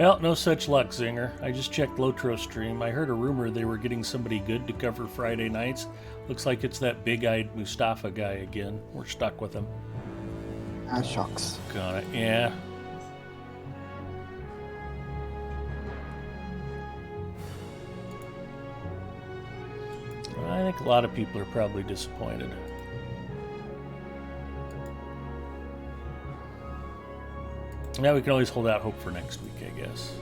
Well, no such luck, Zinger. I just checked Lotro's stream. I heard a rumor they were getting somebody good to cover Friday nights. Looks like it's that big-eyed Mustafa guy again. We're stuck with him. Ah, shucks. Got it, yeah. I think a lot of people are probably disappointed. Now we can always hold out hope for next week, I guess.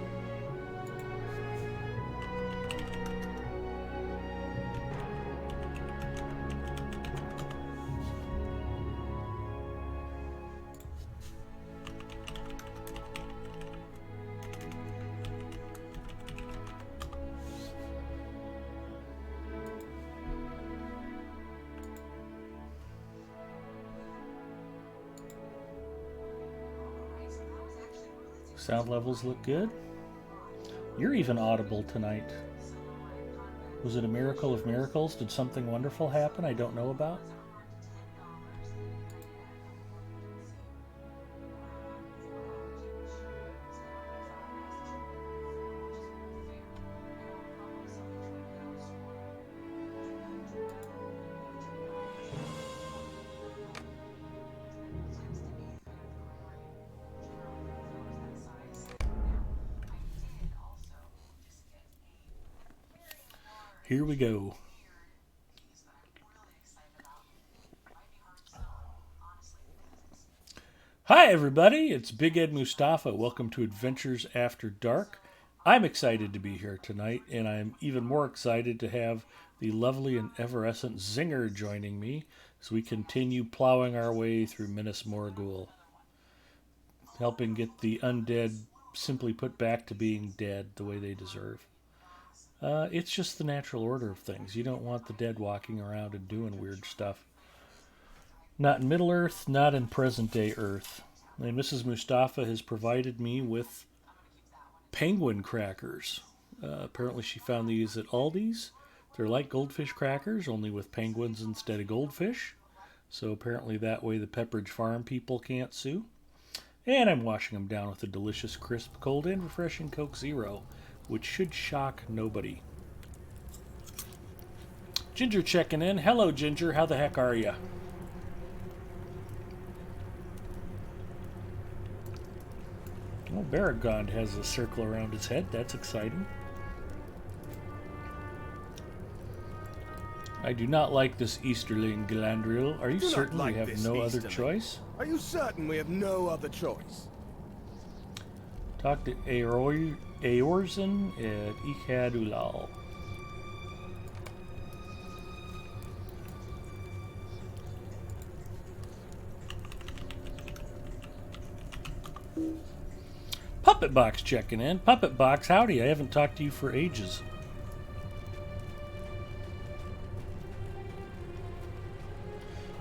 Sound levels look good. You're even audible tonight. Was it a miracle of miracles? Did something wonderful happen I don't know about? Here we go. Hi everybody, it's Big Ed Mustafa. Welcome to Adventures After Dark. I'm excited to be here tonight, and I'm even more excited to have the lovely and effervescent Zinger joining me as we continue plowing our way through Minas Morgul, helping get the undead simply put back to being dead the way they deserve. It's just the natural order of things. You don't want the dead walking around and doing weird stuff. Not in Middle-earth, not in present-day Earth. And Mrs. Mustafa has provided me with penguin crackers. Apparently she found these at Aldi's. They're like goldfish crackers, only with penguins instead of goldfish. So apparently that way the Pepperidge Farm people can't sue. And I'm washing them down with a delicious, crisp, cold, and refreshing Coke Zero, which should shock nobody. Ginger checking in. Hello, Ginger. How the heck are you? Well, Baragond has a circle around his head. That's exciting. I do not like this Easterling, Galandriel. Are you certain we have no other choice? Are you certain we have no other choice? Talk to Eorzen at Ikadulal. Puppet Box checking in. Puppet Box, howdy. I haven't talked to you for ages.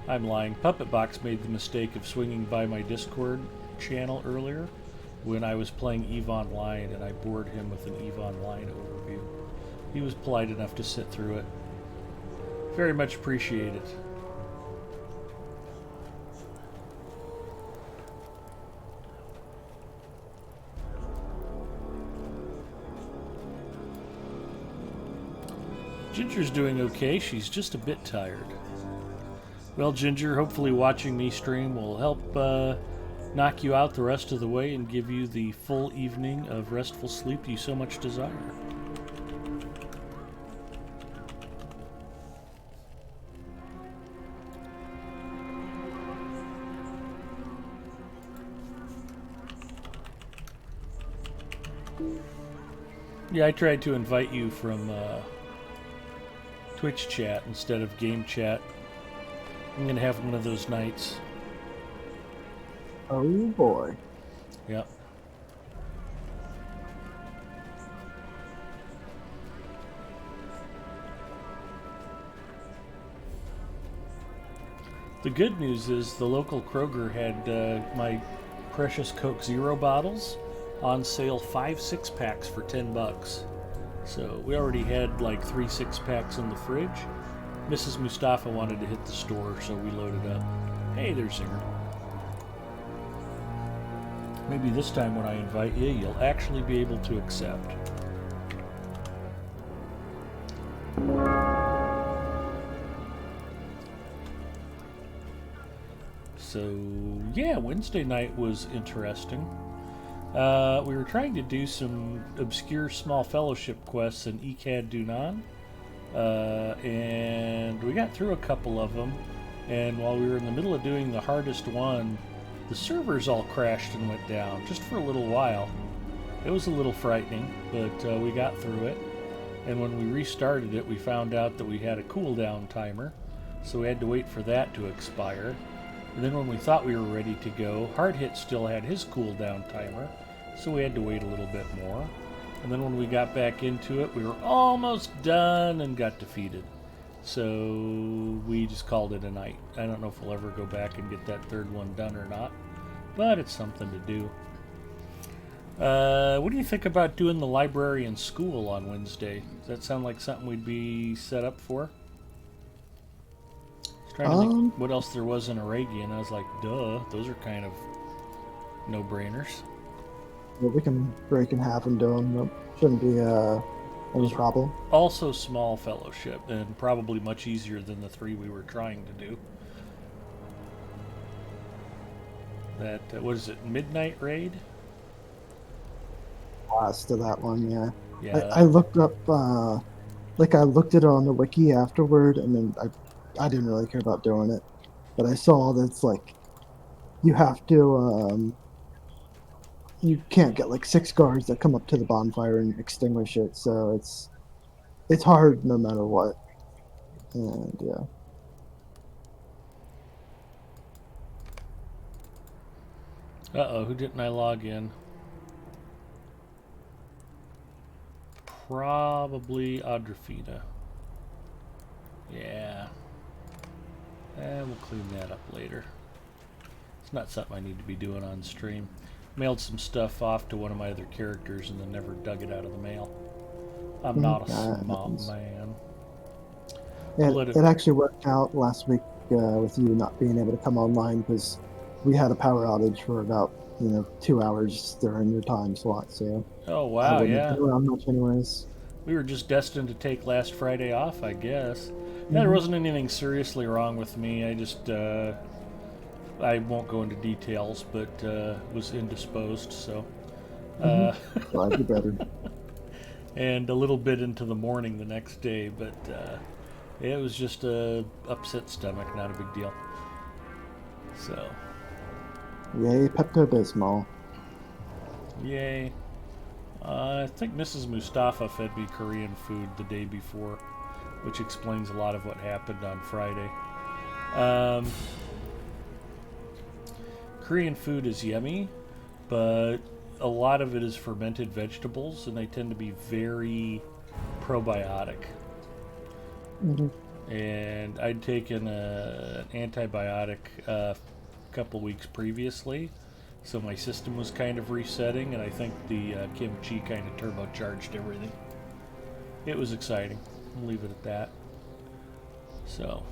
I'm lying. Puppet Box made the mistake of swinging by my Discord channel earlier when I was playing EVE Online, and I bored him with an EVE Online overview. He was polite enough to sit through it. Very much appreciate it. Ginger's doing okay. She's just a bit tired. Well, Ginger, hopefully watching me stream will help knock you out the rest of the way and give you the full evening of restful sleep you so much desire. Yeah, I tried to invite you from Twitch chat instead of game chat. I'm going to have one of those nights. Oh boy. Yep. The good news is the local Kroger had my precious Coke Zero bottles on sale, 5 6-packs for $10. So we already had like 3 6-packs in the fridge. Mrs. Mustafa wanted to hit the store, so we loaded up. Hey, there's Zinger. Maybe this time when I invite you, you'll actually be able to accept. So, yeah, Wednesday night was interesting. We were trying to do some obscure small fellowship quests in ECAD Dunan, and we got through a couple of them. And while we were in the middle of doing the hardest one, the servers all crashed and went down just for a little while. It was a little frightening, but we got through it. And when we restarted it, we found out that we had a cooldown timer, so we had to wait for that to expire. And then when we thought we were ready to go, Hard Hit still had his cooldown timer, so we had to wait a little bit more. And then when we got back into it, we were almost done and got defeated. So we just called it a night. I don't know if we'll ever go back and get that third one done or not, but it's something to do. What do you think about doing the library in school on Wednesday? Does that sound like something we'd be set up for? I was trying to think what else there was in Aragia, I was like, duh, those are kind of no-brainers. Yeah, we can break in half and do them. That shouldn't be any problem. Also small fellowship, and probably much easier than the 3 we were trying to do. That, what is it, Midnight Raid? Last to that one, yeah. Yeah. I looked up, I looked at it on the wiki afterward, and then I didn't really care about doing it. But I saw that it's like, you have to, you can't get like 6 guards that come up to the bonfire and extinguish it, so it's hard no matter what. And yeah. Uh-oh, who didn't I log in? Probably Audrafina. Yeah. We'll clean that up later. It's not something I need to be doing on stream. Mailed some stuff off to one of my other characters and then never dug it out of the mail. I'm not a smart man. It actually worked out last week with you not being able to come online because we had a power outage for about 2 hours during your time slot. So oh wow, yeah. Been around much anyways. We were just destined to take last Friday off, I guess. Yeah, there wasn't anything seriously wrong with me. I just I won't go into details, but was indisposed. So Glad you're better. And a little bit into the morning the next day, but it was just a upset stomach, not a big deal. So. Yay, Pepto-Bismol. Yay. I think Mrs. Mustafa fed me Korean food the day before, which explains a lot of what happened on Friday. Korean food is yummy, but a lot of it is fermented vegetables, and they tend to be very probiotic. And I'd taken an antibiotic a couple weeks previously, so my system was kind of resetting, and I think the kimchi kind of turbocharged everything. It was exciting. I'll leave it at that. So,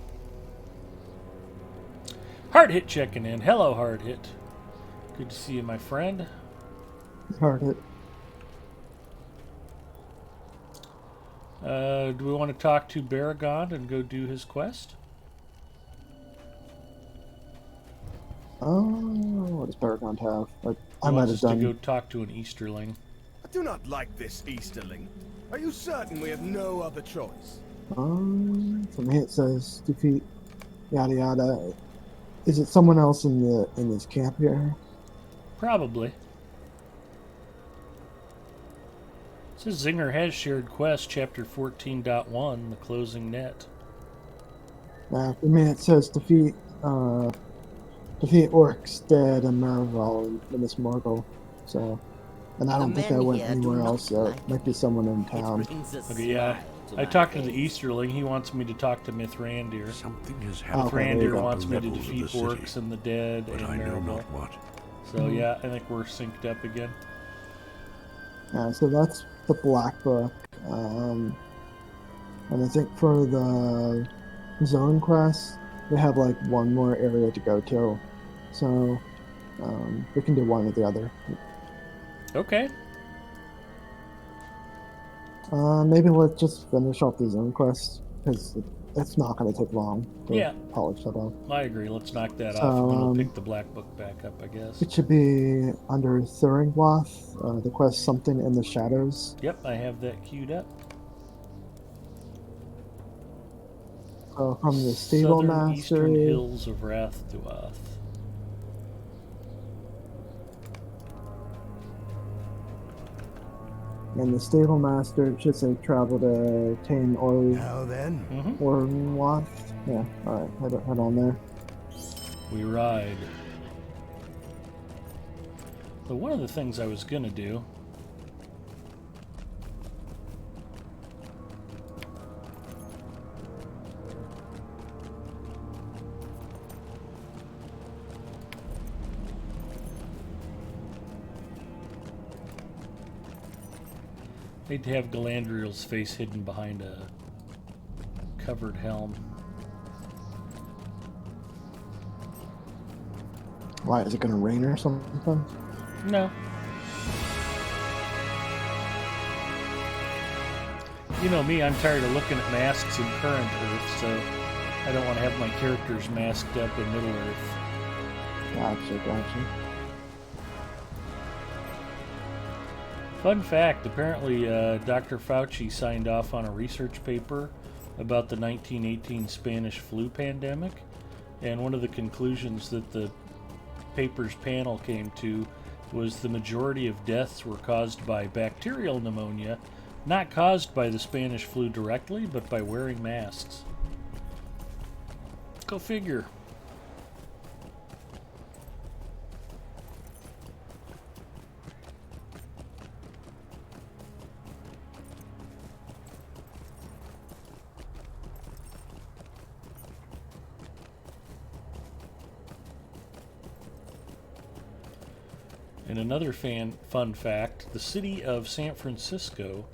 Hard Hit checking in. Hello, Hard Hit. Good to see you, my friend. Hard Hit. Do we want to talk to Baragon and go do his quest? What does Baragon have? I He might wants have us done. to go talk to an Easterling. I do not like this Easterling. Are you certain we have no other choice? For me it says defeat yada yada. Is it someone else in this camp here? Probably. It says Zinger has shared quest, chapter 14.1, the closing net. For me it says defeat orcs, dead, and Marival in Miss Morgul. So, and I don't think I went anywhere else. So it might be someone in town. Okay, yeah. I talked to the Easterling. He wants me to talk to Mithrandir. Something has happened. Mithrandir wants me to defeat orcs and the dead and Marival. So yeah, I think we're synced up again. So that's the Black Book. And I think for the zone quest, we have like one more area to go to. So We can do one or the other. Okay. Maybe let's just finish off the zone quest because it's not going to take long to Yeah, polish that off. I agree. Let's knock that So off, and then we'll pick the black book back up, I guess. it should be under Thuringwath, the quest Something in the Shadows. Yep, I have that queued up. So from the Stable Southern Master, Eastern Hills of Rathduath. and the Stable Master it should say travel to Tane or Now then, Orwath. Yeah, all right, head on there. We ride. So one of the things I was gonna do need to have Galadriel's face hidden behind a covered helm. Why is it going to rain or something? No. You know me, I'm tired of looking at masks in current Earth, so I don't want to have my characters masked up in Middle Earth. Gotcha. Fun fact, apparently Dr. Fauci signed off on a research paper about the 1918 Spanish flu pandemic, and one of the conclusions that the paper's panel came to was the majority of deaths were caused by bacterial pneumonia, not caused by the Spanish flu directly, but by wearing masks. Go figure. And another fun fact, the city of San Francisco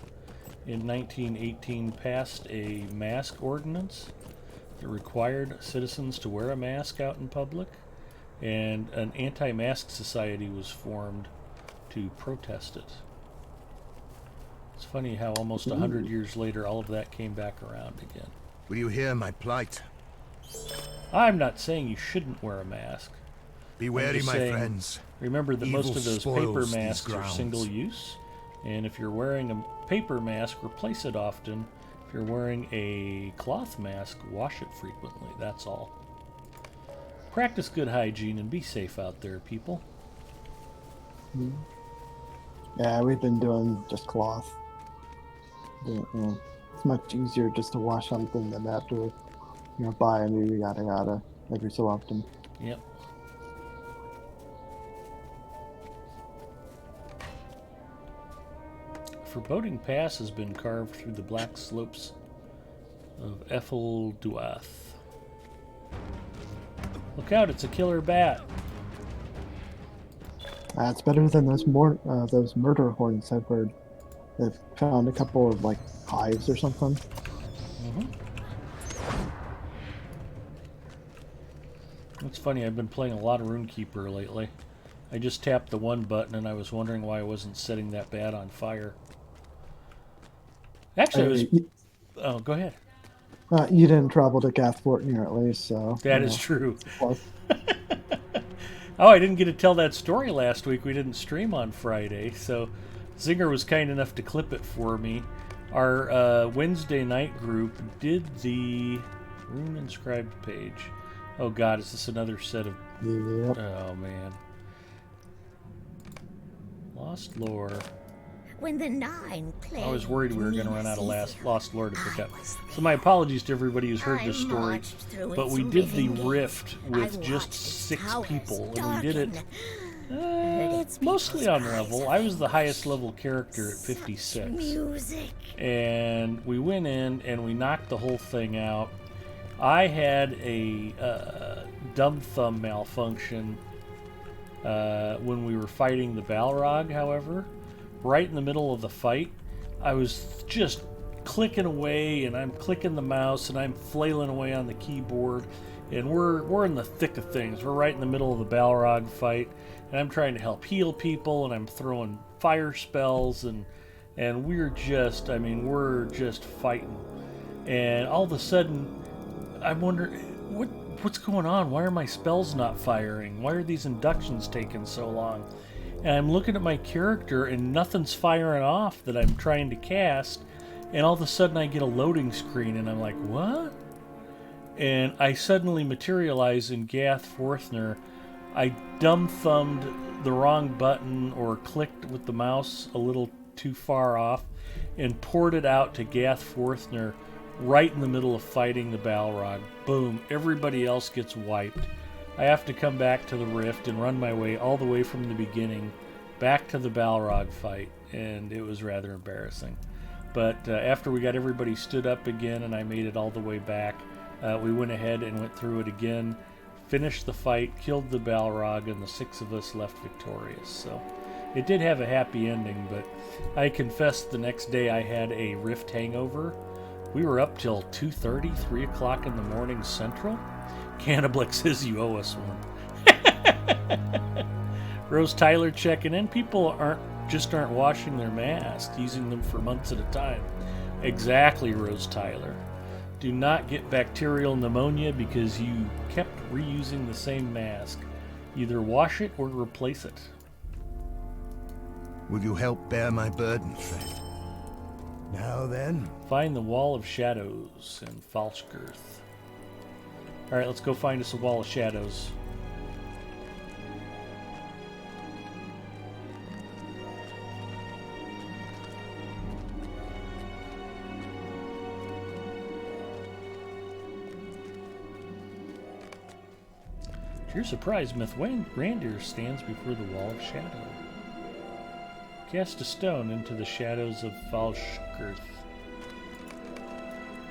in 1918 passed a mask ordinance that required citizens to wear a mask out in public, and an anti-mask society was formed to protest it. It's funny how almost 100 years later all of that came back around again. will you hear my plight? I'm not saying you shouldn't wear a mask. Be I'm wary, just my saying, friends. remember that most Evil of those spoils paper these masks are grounds. single use, and if you're wearing a paper mask, replace it often. If you're wearing a cloth mask, wash it frequently, that's all. Practice good hygiene and be safe out there, people. Yeah, we've been doing just cloth. It's much easier just to wash something than have to, buy a new yada yada every so often. Yep. Foreboding Pass has been carved through the black slopes of Ethelduath. Look out, it's a killer bat. It's better than those murder horns I've heard. They've found a couple of like hives or something. It's funny, I've been playing a lot of RuneKeeper lately. I just tapped the one button and I was wondering why I wasn't setting that bat on fire. Actually, I was... Oh, go ahead. You didn't travel to Gathfort near at least, so... That is true. Plus, Oh, I didn't get to tell that story last week. We didn't stream on Friday, so Zinger was kind enough to clip it for me. Our Wednesday night group did the Rune Inscribed page. Oh god, is this another set of... yep. Oh man. Lost Lore. When the nine I was worried we were going to run out of Lost Lore to pick up. So my apologies to everybody who's heard this story. But we did the Rift with just 6 people, and we did it mostly on level. I was the highest level character at 56. Music. And we went in and we knocked the whole thing out. I had a dumb thumb malfunction when we were fighting the Balrog, however. Right in the middle of the fight, I was just clicking away, and I'm clicking the mouse, and I'm flailing away on the keyboard, and we're in the thick of things. We're right in the middle of the Balrog fight, and I'm trying to help heal people, and I'm throwing fire spells, and we're just, I mean, we're just fighting. And all of a sudden, I'm wondering, what's going on? Why are my spells not firing? Why are these inductions taking so long? And I'm looking at my character, and nothing's firing off that I'm trying to cast. And all of a sudden, I get a loading screen, and I'm like, what? And I suddenly materialize in Gath Forthner. I dumb-thumbed the wrong button or clicked with the mouse a little too far off and poured it out to Gath Forthner right in the middle of fighting the Balrog. Boom. Everybody else gets wiped. I have to come back to the rift and run my way all the way from the beginning back to the Balrog fight, and it was rather embarrassing. But after we got everybody stood up again and I made it all the way back, we went ahead and went through it again, finished the fight, killed the Balrog, and the 6 of us left victorious. So it did have a happy ending, but I confess the next day I had a rift hangover. We were up till 2:30, 3 o'clock in the morning Central. Canniblex says you owe us one. Rose Tyler checking in. People aren't washing their masks, using them for months at a time. Exactly, Rose Tyler. Do not get bacterial pneumonia because you kept reusing the same mask. Either wash it or replace it. Will you help bear my burden, friend? Now then. Find the Wall of Shadows in Falskirth. Alright, let's go find us a Wall of Shadows. To your surprise, Mithrandir stands before the Wall of Shadow. Cast a stone into the shadows of Falskirth.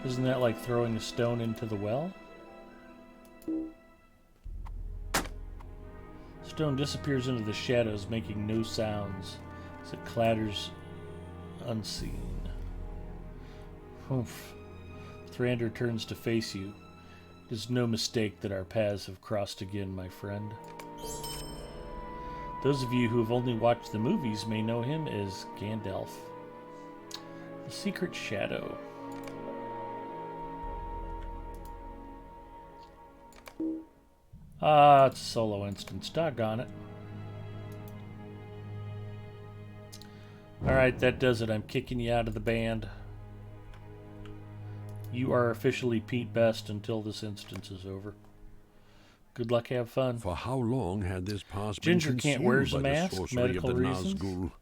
Isn't that like throwing a stone into the well? Stone disappears into the shadows, making no sounds as it clatters unseen. Oof. Thrander turns to face you. It is no mistake that our paths have crossed again, my friend. Those of you who have only watched the movies may know him as Gandalf. The Secret Shadow. Ah, it's a solo instance. Doggone it. Alright, that does it. I'm kicking you out of the band. You are officially Pete Best until this instance is over. Good luck, have fun. For how long had this pass Ginger been can't consumed wear by a mask, the sorcery medical of the reasons. Nazgul?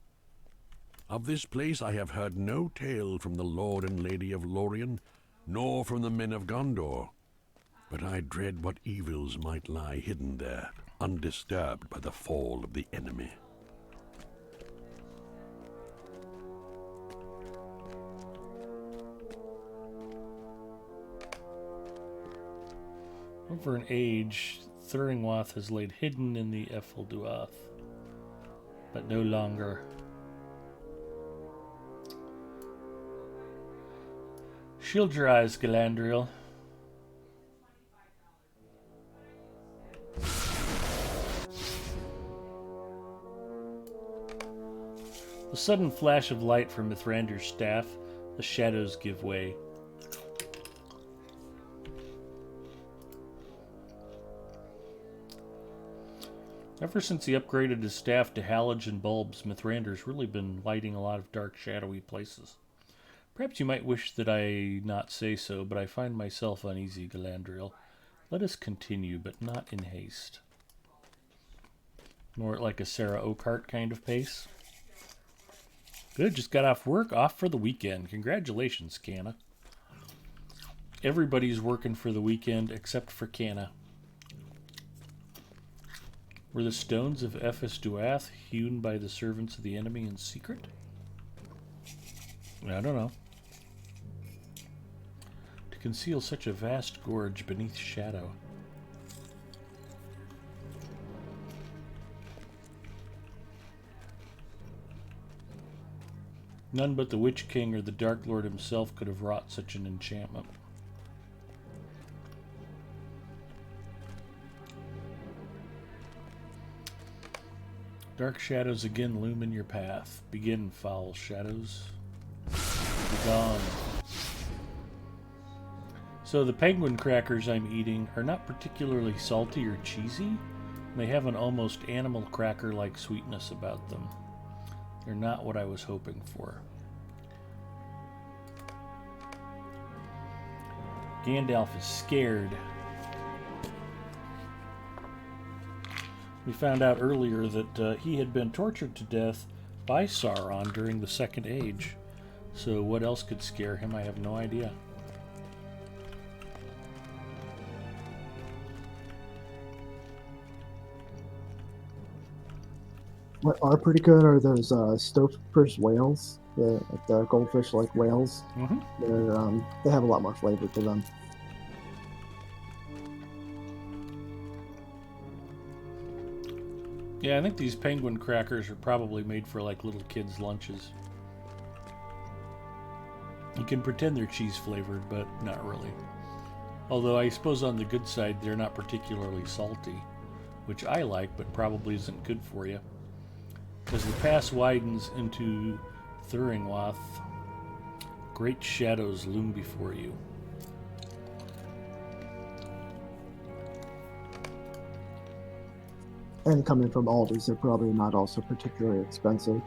Of this place I have heard no tale from the Lord and Lady of Lorien, nor from the men of Gondor. But I dread what evils might lie hidden there, undisturbed by the fall of the enemy. Over an age, Thuringwath has laid hidden in the Efelduath, but no longer. Shield your eyes, Galadriel. The sudden flash of light from Mithrandir's staff, the shadows give way. Ever since he upgraded his staff to halogen bulbs, Mithrandir's really been lighting a lot of dark, shadowy places. Perhaps you might wish that I not say so, but I find myself uneasy, Galadriel. Let us continue, but not in haste. More like a Sarah Oakart kind of pace. Good, just got off work, off for the weekend. Congratulations, Canna. Everybody's working for the weekend except for Canna. Were the stones of Efelduath hewn by the servants of the enemy in secret? I don't know. To conceal such a vast gorge beneath shadow. None but the Witch King or the Dark Lord himself could have wrought such an enchantment. Dark shadows again loom in your path. Begin, foul shadows. Be gone. So the penguin crackers I'm eating are not particularly salty or cheesy. They have an almost animal cracker-like sweetness about them. They're not what I was hoping for. Gandalf is scared. We found out earlier that he had been tortured to death by Sauron during the Second Age. So what else could scare him? I have no idea. What are pretty good are those Stouffer's whales, the goldfish-like whales. Mm-hmm. They have a lot more flavor to them. Yeah, I think these penguin crackers are probably made for like little kids' lunches. You can pretend they're cheese flavored, but not really. Although I suppose on the good side, they're not particularly salty, which I like, but probably isn't good for you. As the pass widens into Thuringwath, great shadows loom before you. And coming from Aldi's, they're probably not also particularly expensive.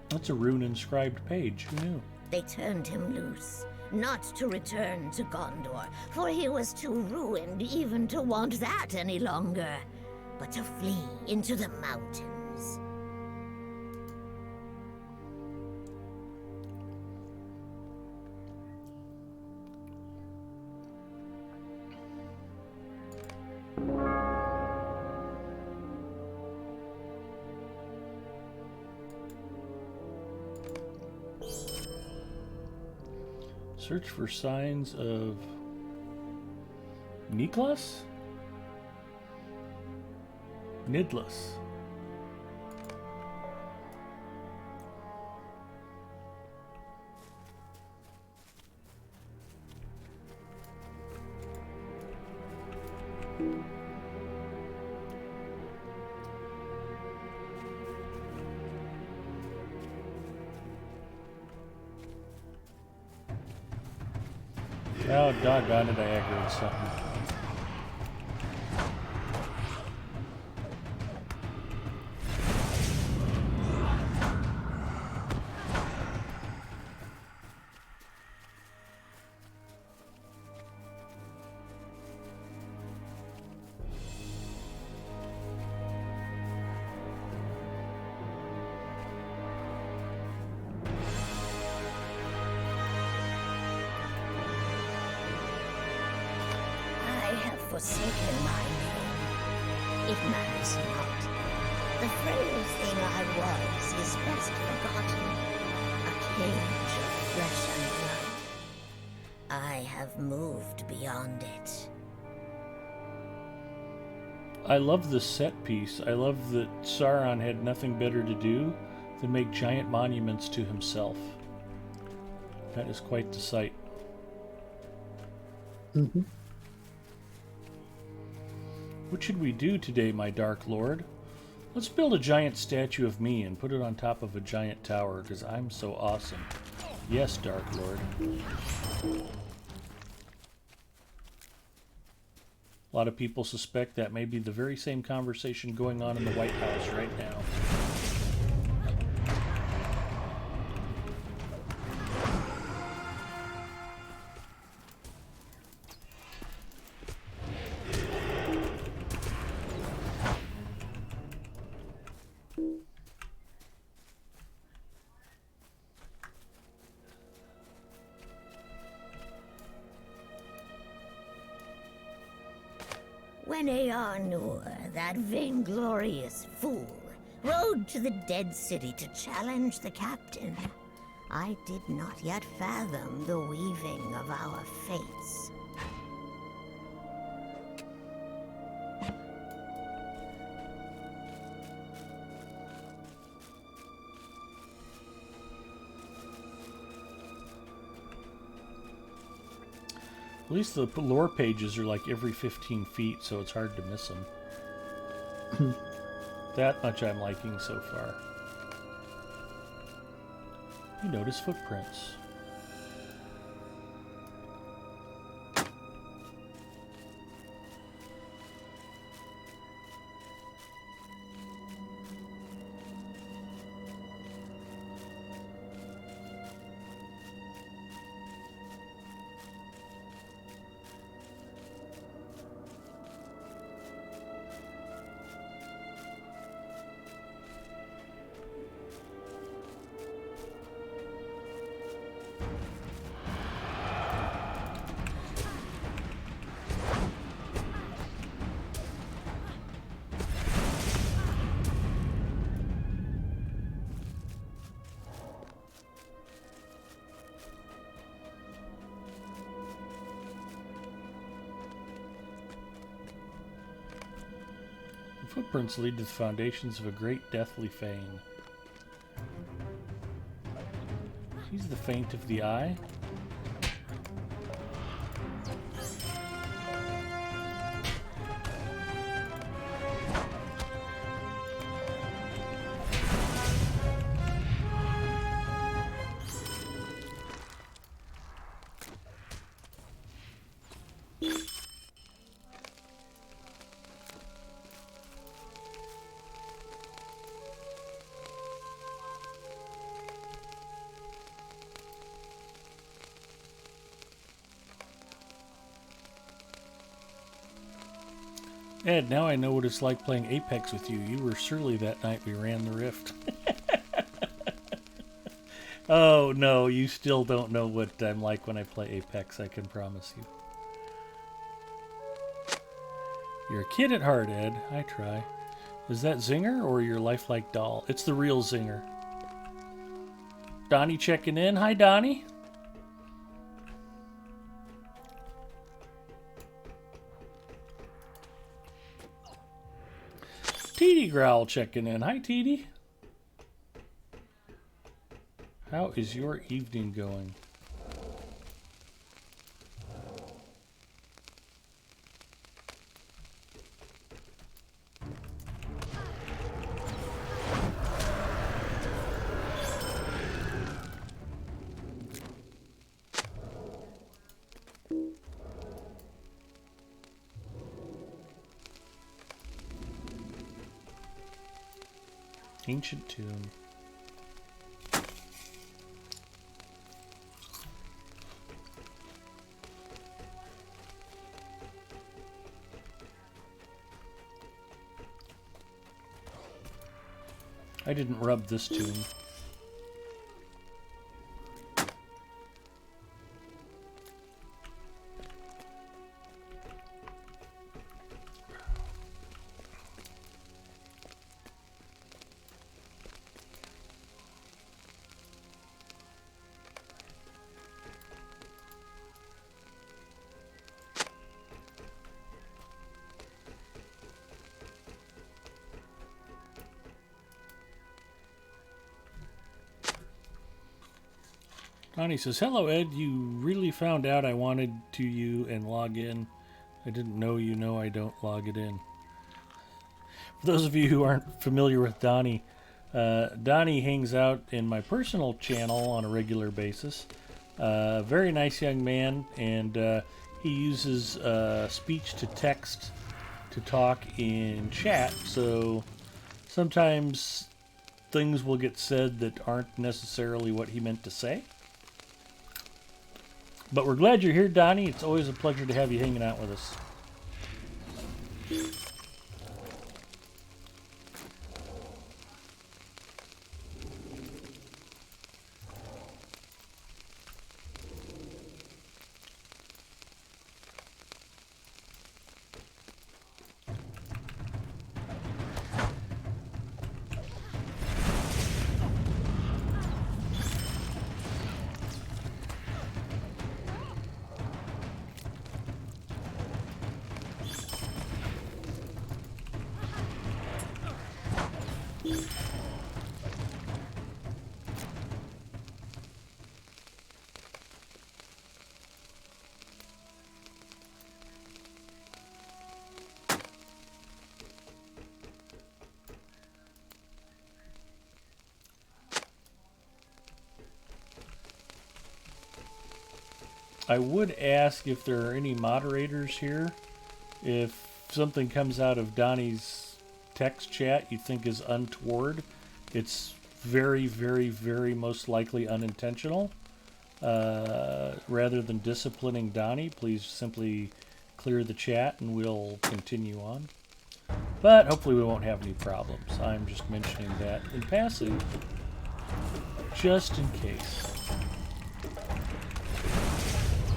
That's a rune-inscribed page. Who knew? They turned him loose, not to return to Gondor, for he was too ruined even to want that any longer, but to flee into the mountains. Search for signs of Niklas? Nidless. Oh, doggone it, I aggroed something. Forsaken my name. It matters not. The frail thing I was is best forgotten. A cage of flesh and blood. I have moved beyond it. I love this set piece. I love that Sauron had nothing better to do than make giant monuments to himself. That is quite the sight. Mm-hmm. What should we do today, my Dark Lord? Let's build a giant statue of me and put it on top of a giant tower, because I'm so awesome. Yes, Dark Lord. A lot of people suspect that may be the very same conversation going on in the White House right now. When Earnur, that vainglorious fool, rode to the Dead City to challenge the captain, I did not yet fathom the weaving of our fates. At least the lore pages are like every 15 feet, so it's hard to miss them. That much I'm liking so far. You notice footprints. The footprints lead to the foundations of a great deathly fane. He's the faint of the eye. Ed, now I know what it's like playing Apex with you. You were surly that night we ran the rift. Oh, no, you still don't know what I'm like when I play Apex, I can promise you. You're a kid at heart, Ed. I try. Is that Zinger or your lifelike doll? It's the real Zinger. Donnie checking in. Hi, Donnie. TD Growl checking in. Hi, TD. How is your evening going? Ancient tomb. I didn't rub this tomb. Donnie says, hello, Ed. You really found out I wanted to you and log in. I didn't know you know I don't log it in. For those of you who aren't familiar with Donnie, Donnie hangs out in my personal channel on a regular basis. Very nice young man, and he uses speech to text to talk in chat, so sometimes things will get said that aren't necessarily what he meant to say. But we're glad you're here, Donnie. It's always a pleasure to have you hanging out with us. I would ask if there are any moderators here. If something comes out of Donnie's text chat you think is untoward, it's very, very, very most likely unintentional. Rather than disciplining Donnie, please simply clear the chat and we'll continue on. But hopefully we won't have any problems. I'm just mentioning that in passing, just in case.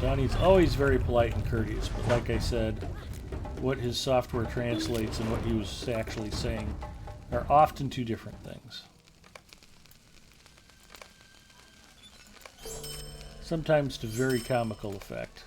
Donnie's always very polite and courteous, but like I said, what his software translates and what he was actually saying are often two different things. Sometimes to very comical effect.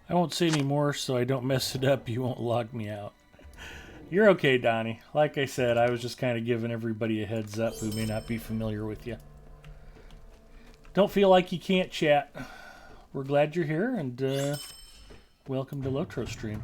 I won't say any more so I don't mess it up. You won't log me out. You're okay, Donnie. Like I said, I was just kind of giving everybody a heads up who may not be familiar with you. Don't feel like you can't chat. We're glad you're here, and welcome to Lotro Stream.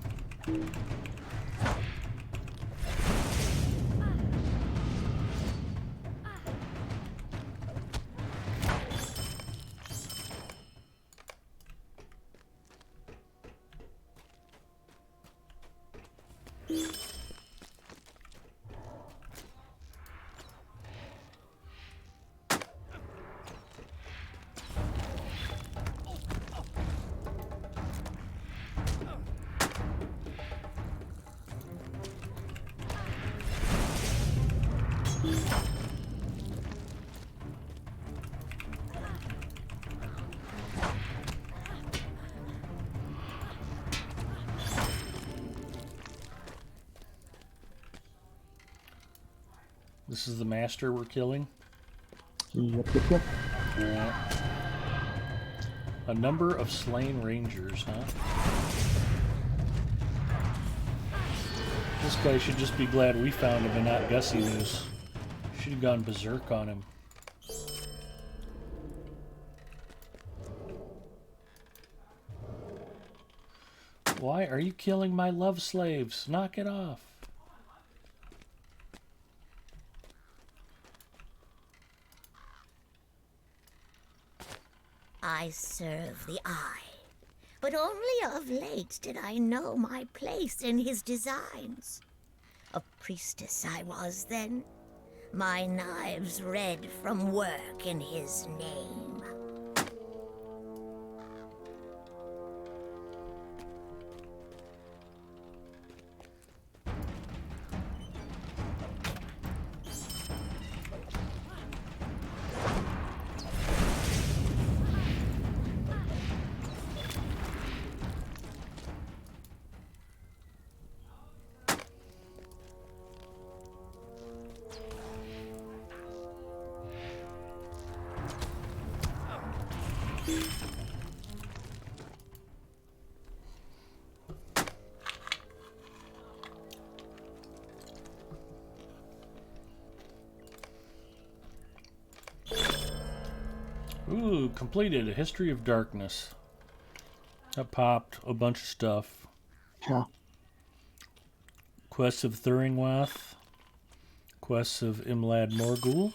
This is the master we're killing. Yep, yep, yep. Alright. A number of slain rangers, huh? This guy should just be glad we found him and not Gussie was. Should have gone berserk on him. Why are you killing my love slaves? Knock it off. I serve the eye, but only of late did I know my place in his designs. A priestess I was then, my knives red from work in his name. Ooh, completed a history of darkness. That popped a bunch of stuff. Yeah. Quests of Thuringwath, quests of Imlad Morgul,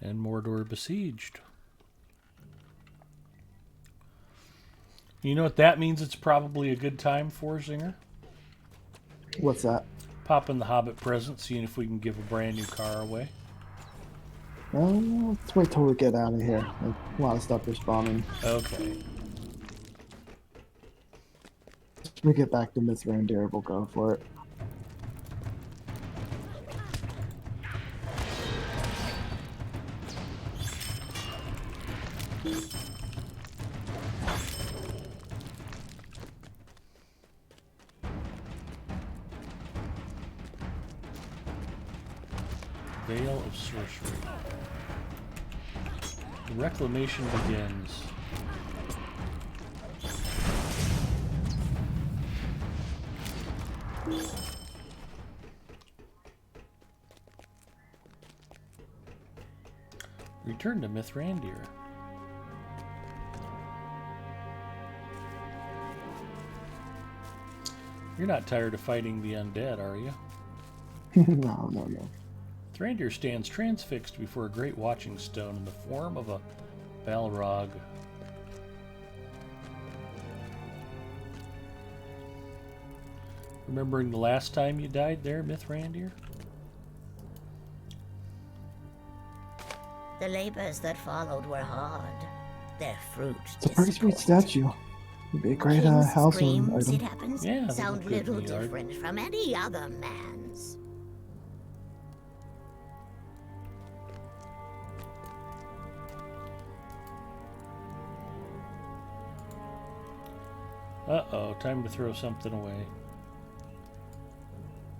and Mordor Besieged. You know what that means? It's probably a good time for, Zinger? What's that? Popping the Hobbit present, seeing if we can give a brand new car away. Let's wait till we get out of here. A lot of stuff is spawning. Okay. When we get back to Miss Reindeer, we'll go for it. Veil of Sorcery. The reclamation begins. Return to Mithrandir. You're not tired of fighting the undead, are you? No. Thrandir stands transfixed before a great watching stone in the form of a Balrog. Remembering the last time you died there, Mithrandir? The labors that followed were hard. Their fruit It's a pretty sweet disappointing. statue. It'd be a great King's housing screams, it item. happens, Yeah, they sound look good in little the yard. different from any other man's. Uh-oh, time to throw something away.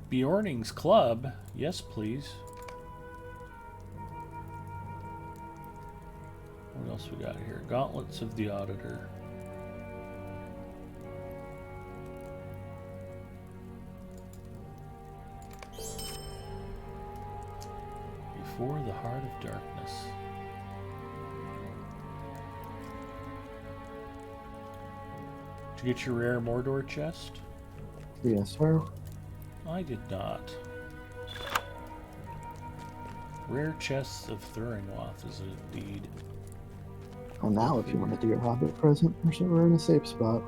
Bjorning's Club. Yes, please. What else we got here? Gauntlets of the Auditor. Before the Heart of Darkness. Did you get your rare Mordor chest? Yes, sir. I did not. Rare chests of Thurinwath is a deed. Oh, now if you want to do your Hobbit present, we're in a safe spot.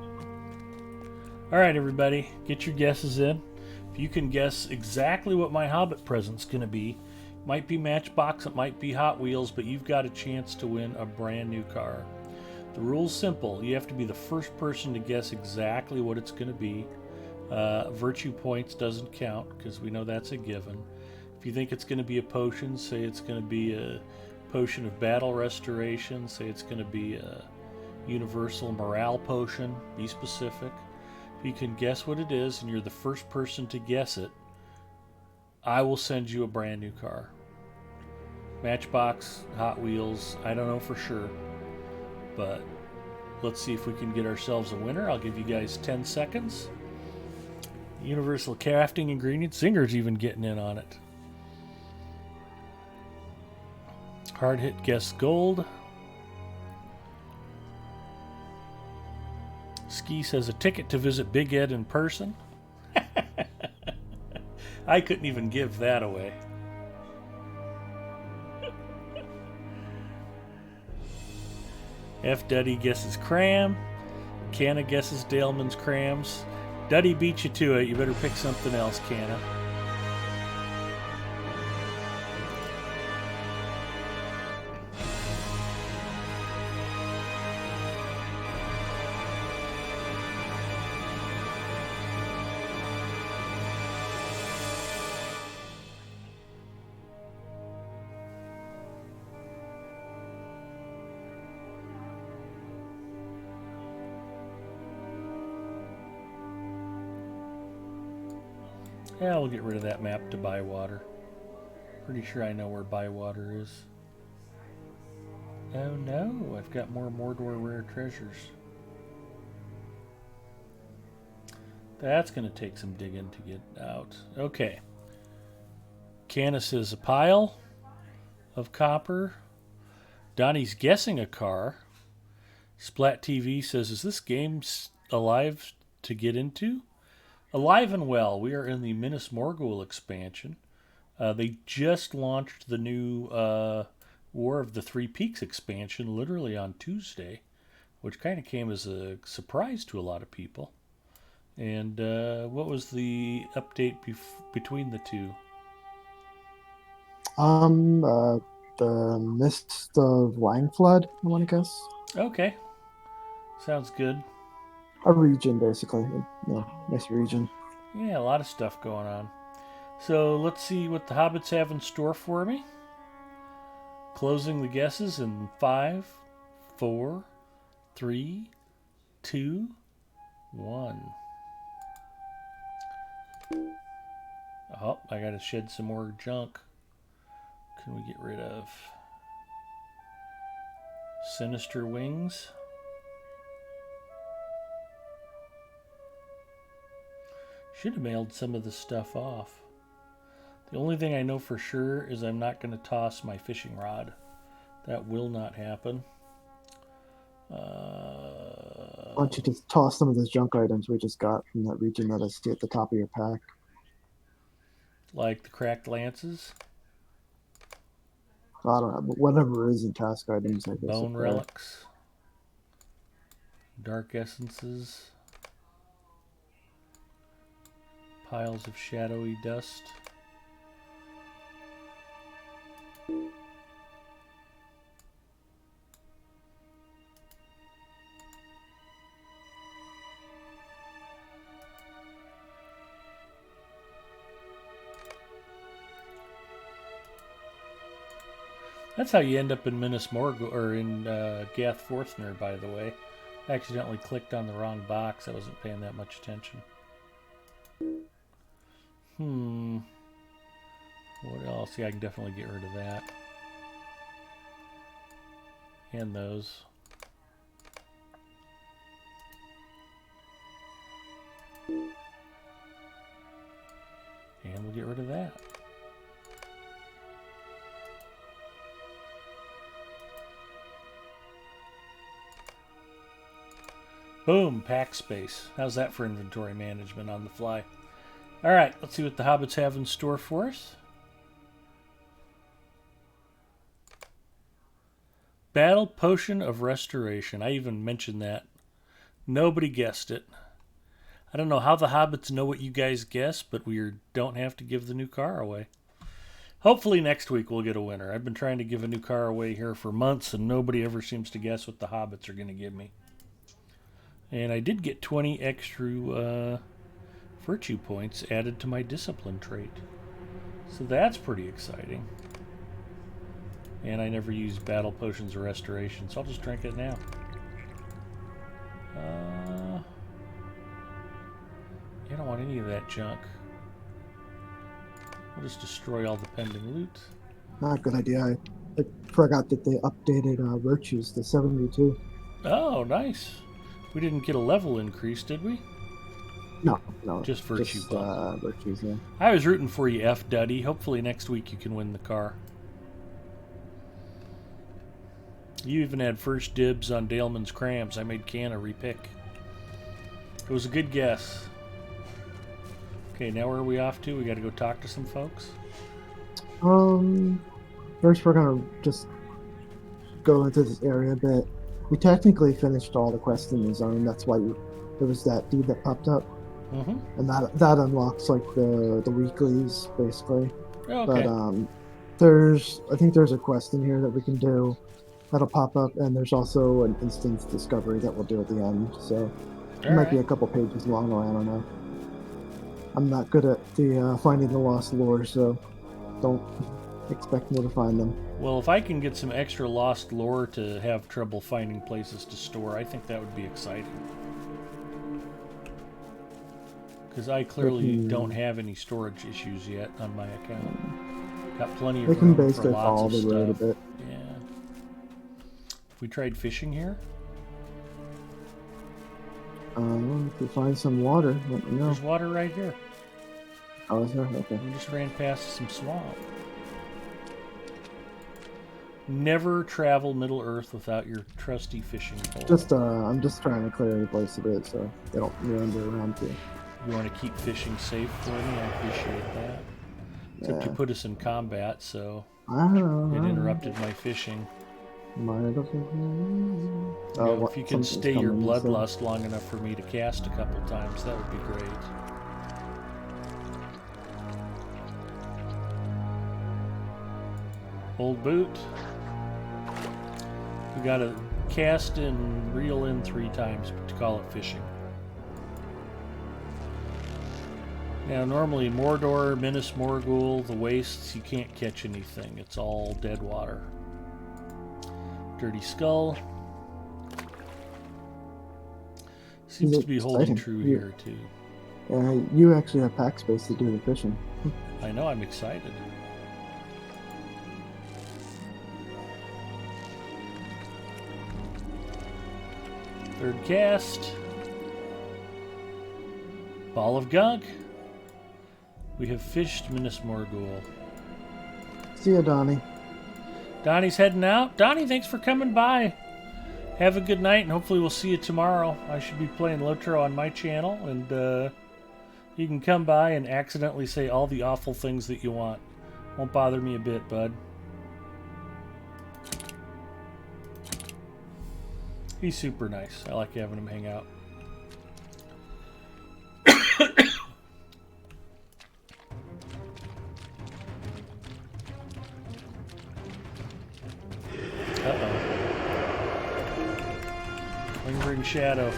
Alright, everybody, get your guesses in. If you can guess exactly what my Hobbit present's going to be, it might be Matchbox, it might be Hot Wheels, but you've got a chance to win a brand new car. The rule's simple. You have to be the first person to guess exactly what it's going to be. Virtue points doesn't count because we know that's a given. If you think it's going to be a potion, say it's going to be a potion of battle restoration, say it's going to be a universal morale potion, be specific. If you can guess what it is and you're the first person to guess it, I will send you a brand new car. Matchbox, Hot Wheels, I don't know for sure. But let's see if we can get ourselves a winner. I'll give you guys 10 seconds. Universal crafting ingredients. Zinger's even getting in on it. Hard hit guess gold. Ski says a ticket to visit Big Ed in person. I couldn't even give that away. F. Duddy guesses cram. Canna guesses Daleman's crams. Duddy beat you to it. You better pick something else, Canna. Yeah, we'll get rid of that map to Bywater. Pretty sure I know where Bywater is. Oh no, I've got more Mordor rare treasures. That's going to take some digging to get out. Okay. Canis is a pile of copper. Donnie's guessing a car. Splat TV says, is this game alive to get into? Alive and well. We are in the Minas Morgul expansion. They just launched the new War of the Three Peaks expansion literally on Tuesday, which kind of came as a surprise to a lot of people. And what was the update between the two? The Mist of Langflood, I want to guess. Okay. Sounds good. A region, basically. Yeah, nice region. Yeah, a lot of stuff going on. So let's see what the hobbits have in store for me. Closing the guesses in 5, 4, 3, 2, 1. Oh, I gotta shed some more junk. can we get rid of? Sinister Wings. Should have mailed some of this stuff off. The only thing I know for sure is I'm not going to toss my fishing rod. That will not happen. Why don't you just toss some of those junk items we just got from that region that I see at the top of your pack? Like the cracked lances, I don't know, but whatever is in task items, I guess. bone relics, dark essences, piles of shadowy dust. That's how you end up in Minas Morgul, or in Gath Forthner, by the way. I accidentally clicked on the wrong box. I wasn't paying that much attention. What else? Yeah, I can definitely get rid of that. And those. And we'll get rid of that. Boom, pack space. How's that for inventory management on the fly? All right, let's see what the hobbits have in store for us. Battle Potion of Restoration. I even mentioned that. Nobody guessed it. I don't know how the hobbits know what you guys guessed, but we don't have to give the new car away. Hopefully next week we'll get a winner. I've been trying to give a new car away here for months, and nobody ever seems to guess what the hobbits are going to give me. And I did get 20 extra virtue points added to my discipline trait. So that's pretty exciting. And I never used Battle Potions of Restoration, so I'll just drink it now. I don't want any of that junk. We'll just destroy all the pending loot. Not a good idea. I forgot that they updated virtues to 72. Oh, nice. We didn't get a level increase, did we? No. Just virtue bump. Virtues, yeah. I was rooting for you, F. Duddy. Hopefully next week you can win the car. You even had first dibs on Daleman's Crams. I made Canna repick. It was a good guess. Okay, now where are we off to? We got to go talk to some folks. First we're gonna just go into this area a bit. We technically finished all the quests in the zone. That's why there was that dude that popped up, and that unlocks like the weeklies basically. Okay. But I think there's a quest in here that we can do that'll pop up, and there's also an instance discovery that we'll do at the end. So it might be a couple pages long, or I don't know. I'm not good at the finding the lost lore, so don't expect me to find them. Well, if I can get some extra lost lore to have trouble finding places to store, I think that would be exciting. Because I clearly don't have any storage issues yet on my account. Got plenty of They can room for basically follow lots of the road a stuff. bit. Yeah. If we tried fishing here, If we find some water, let me know. there's water right here. Oh, is there? Okay. We just ran past some swamp. Never travel Middle Earth without your trusty fishing pole. I'm just trying to clear the place a bit so they don't meander around too. You want to keep fishing safe for me? I appreciate that. Except you put us in combat, so it interrupted my fishing. If you can stay your bloodlust long enough for me to cast a couple times, that would be great. Old boot. We gotta cast and reel in 3 times to call it fishing. Now, normally Mordor, Minas Morgul, the Wastes, you can't catch anything. It's all dead water. Dirty Skull. Seems to be holding true here, too. You actually have pack space to do the fishing. I know, I'm excited. Third cast. Ball of Gunk. We have fished Minas Morgul. See ya, Donnie. Donnie's heading out. Donnie, thanks for coming by. Have a good night, and hopefully we'll see you tomorrow. I should be playing Lotro on my channel, and you can come by and accidentally say all the awful things that you want. Won't bother me a bit, bud. He's super nice. I like having him hang out. Uh-oh. Lingering shadow.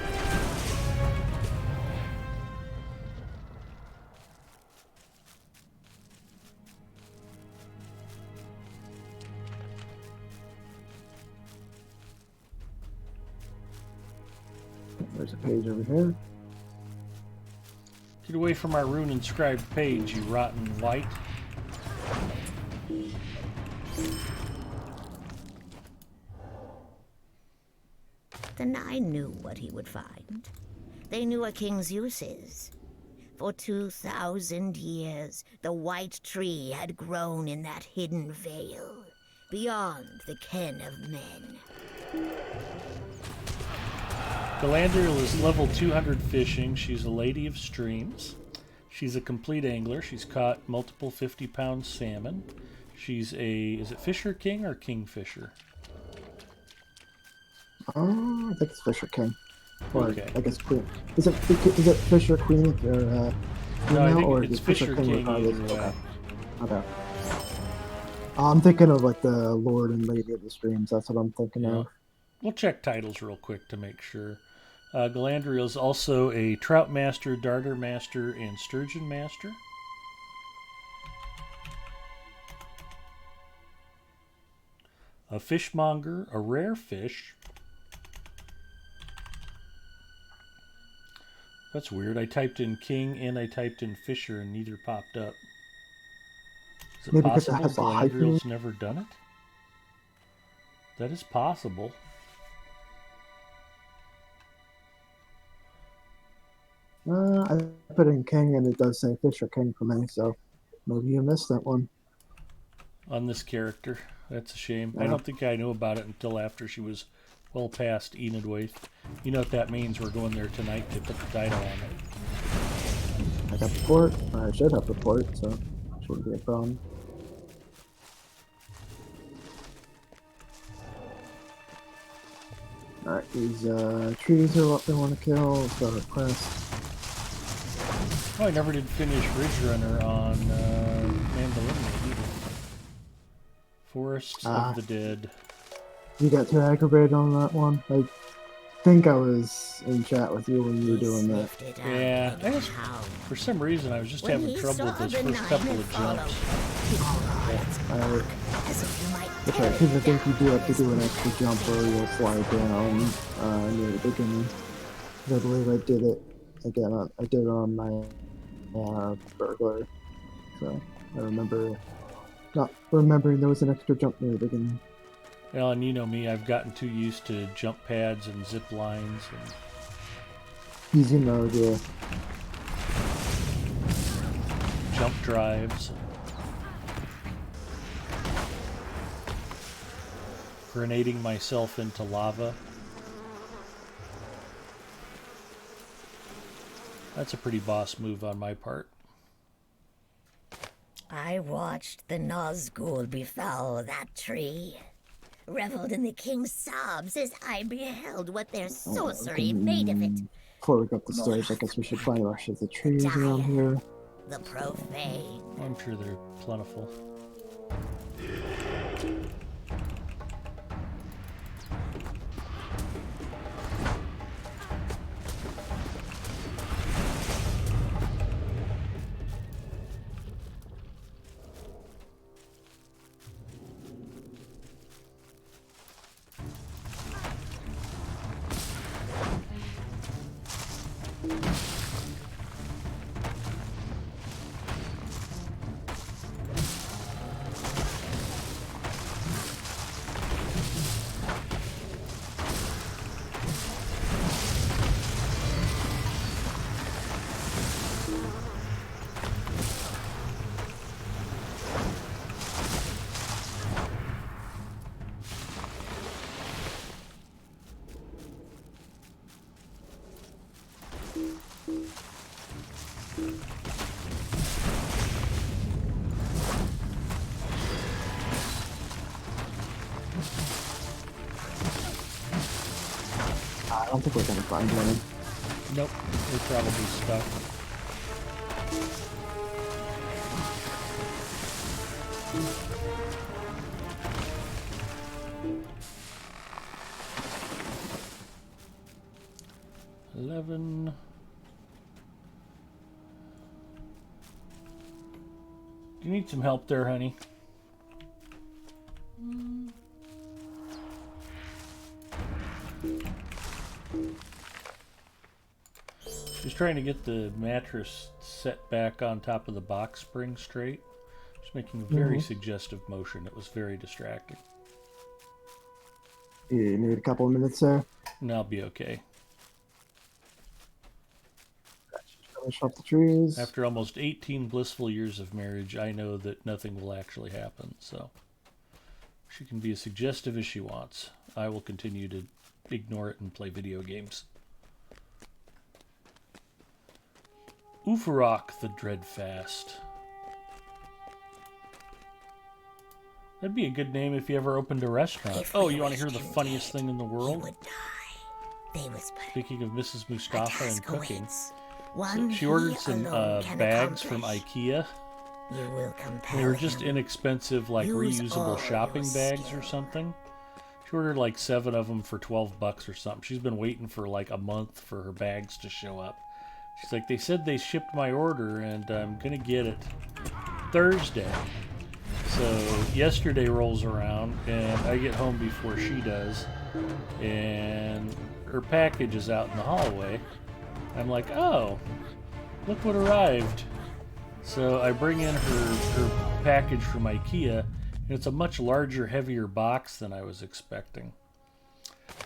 There's a page over here. Get away from our rune inscribed page, you rotten white. The Nine knew what he would find. They knew a king's uses. For 2,000 years, the white tree had grown in that hidden vale, beyond the ken of men. Galadriel is level 200 fishing. She's a lady of streams. She's a complete angler. She's caught multiple 50-pound salmon. She's a... is it Fisher King or Kingfisher? I think it's Fisher King. Or Okay. I guess Queen. Is it Fisher Queen if you're No, I female, think or it's is Fisher King regardless? either way. Okay. I'm thinking of like the Lord and Lady of the Streams. That's what I'm thinking Yeah. of. We'll check titles real quick to make sure. Galadriel is also a trout master, darter master, and sturgeon master. A fishmonger, a rare fish. That's weird. I typed in king and I typed in fisher and neither popped up. Is it Maybe because it possible has the hyphen. Galadriel's never done it? That is possible. I put in King and it does say Fisher King for me, so maybe you missed that one. On this character. That's a shame. I Yeah. don't think I knew about it until after she was well past Enidwaith. You know what that means? We're going there tonight to put the title on it. I got the port, or I should have the port, so shouldn't be a problem. Alright, these trees are what they want to kill. Let's go to the quest. Oh, I never did finish Ridge Runner on Mandalorian either. Forests of the Dead. You got too aggravated on that one? I think I was in chat with you when you were doing that. Yeah, I just, for some reason, I was just having trouble with those first couple of jumps. Which I think you do have to do an extra jump or you'll slide down near the beginning. I believe I did it again. I did it on my burglar, so I remember not remembering there was an extra jump near the beginning. Well, and you know me, I've gotten too used to jump pads and zip lines and Easy mode, yeah. jump drives. Grenading myself into lava. That's a pretty boss move on my part. I watched the Nazgul befoul that tree, reveled in the king's sobs as I beheld what their sorcery made of it. Before we go up the stairs, I guess we should find the rest of the trees around here. The profane. I'm sure they're plentiful. don't think we're gonna find one. Nope, they're probably stuck. $11. Do you need some help there, honey? She's trying to get the mattress set back on top of the box spring straight. She's making a very suggestive motion. It was very distracting. You need a couple of minutes there. And I'll be okay. Finish up the trees. After almost 18 blissful years of marriage, I know that nothing will actually happen, so she can be as suggestive as she wants. I will continue to ignore it and play video games. Ufarok the Dreadfast. That'd be a good name if you ever opened a restaurant. Oh, you want to hear the funniest thing in the world? Speaking of Mrs. Mustafa and cooking, she ordered some bags from IKEA. They were just inexpensive, like reusable shopping bags or something. She ordered like 7 of them for $12 or something. She's been waiting for like a month for her bags to show up. She's like, they said they shipped my order and I'm gonna get it Thursday. So yesterday rolls around and I get home before she does, and her package is out in the hallway. I'm like, oh, look what arrived. So I bring in her package from IKEA, and it's a much larger, heavier box than I was expecting.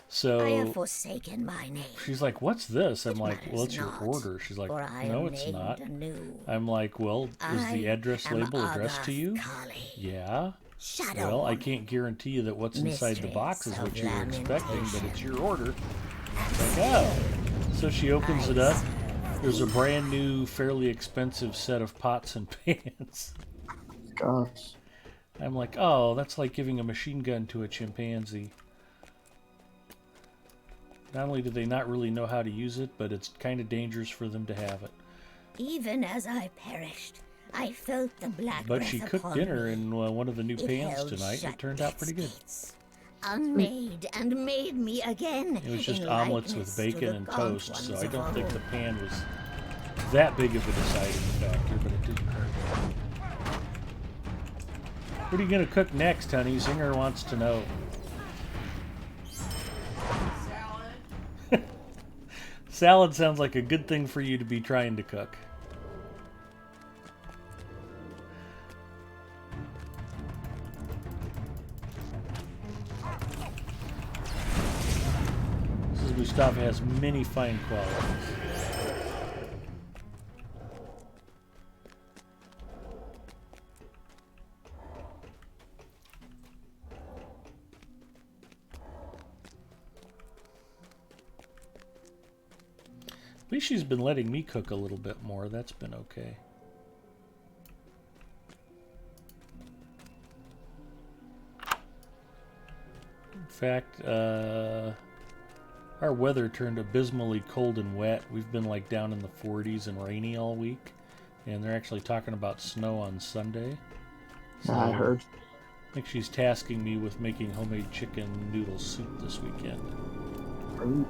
So I have forsaken my name. She's like, what's this? I'm It like, well, it's your matters order. not, She's like, for I no, am it's named not. anew. I'm like, well, is the I address am label addressed to you? Kali, Yeah. Shadow Well, I Woman, can't guarantee you that what's inside the box is Mistress what of you were expecting, but it's Lamentation. your order. Like, oh. So she opens it up. There's a brand new, fairly expensive set of pots and pans. Gosh. I'm like, oh, that's like giving a machine gun to a chimpanzee. Not only do they not really know how to use it, but it's kind of dangerous for them to have it. Even as I perished, I felt the black But breath she cooked upon dinner me. in one of the new It pans held tonight, and shut it turned out pretty good. its gates, unmade and made me again. It was just in omelets likeness with to bacon the and gaunt toast, so ones I of don't think old. the pan was that big of a deciding factor, but it didn't hurt. What are you going to cook next, honey? Zinger wants to know. Salad sounds like a good thing for you to be trying to cook. Mrs. Mustafa has many fine qualities. At least she's been letting me cook a little bit more. That's been okay. In fact, our weather turned abysmally cold and wet. We've been like down in the 40s and rainy all week. And they're actually talking about snow on Sunday. So I heard. I think she's tasking me with making homemade chicken noodle soup this weekend. Ooh.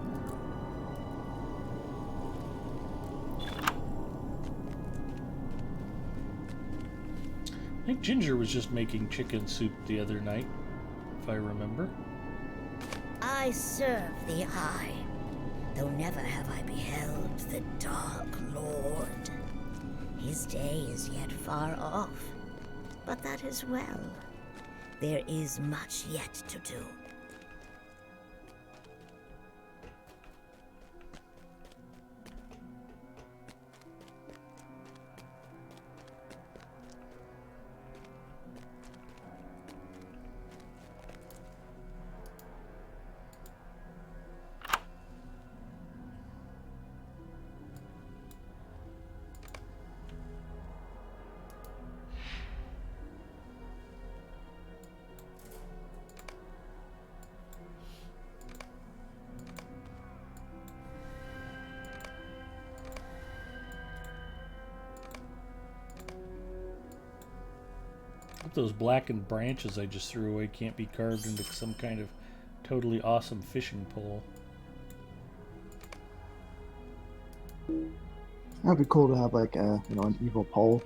I think Ginger was just making chicken soup the other night, if I remember. I serve the eye, though never have I beheld the Dark Lord. His day is yet far off, but that is well. There is much yet to do. those blackened branches I just threw away can't be carved into some kind of totally awesome fishing pole. That'd be cool to have like a an evil pole.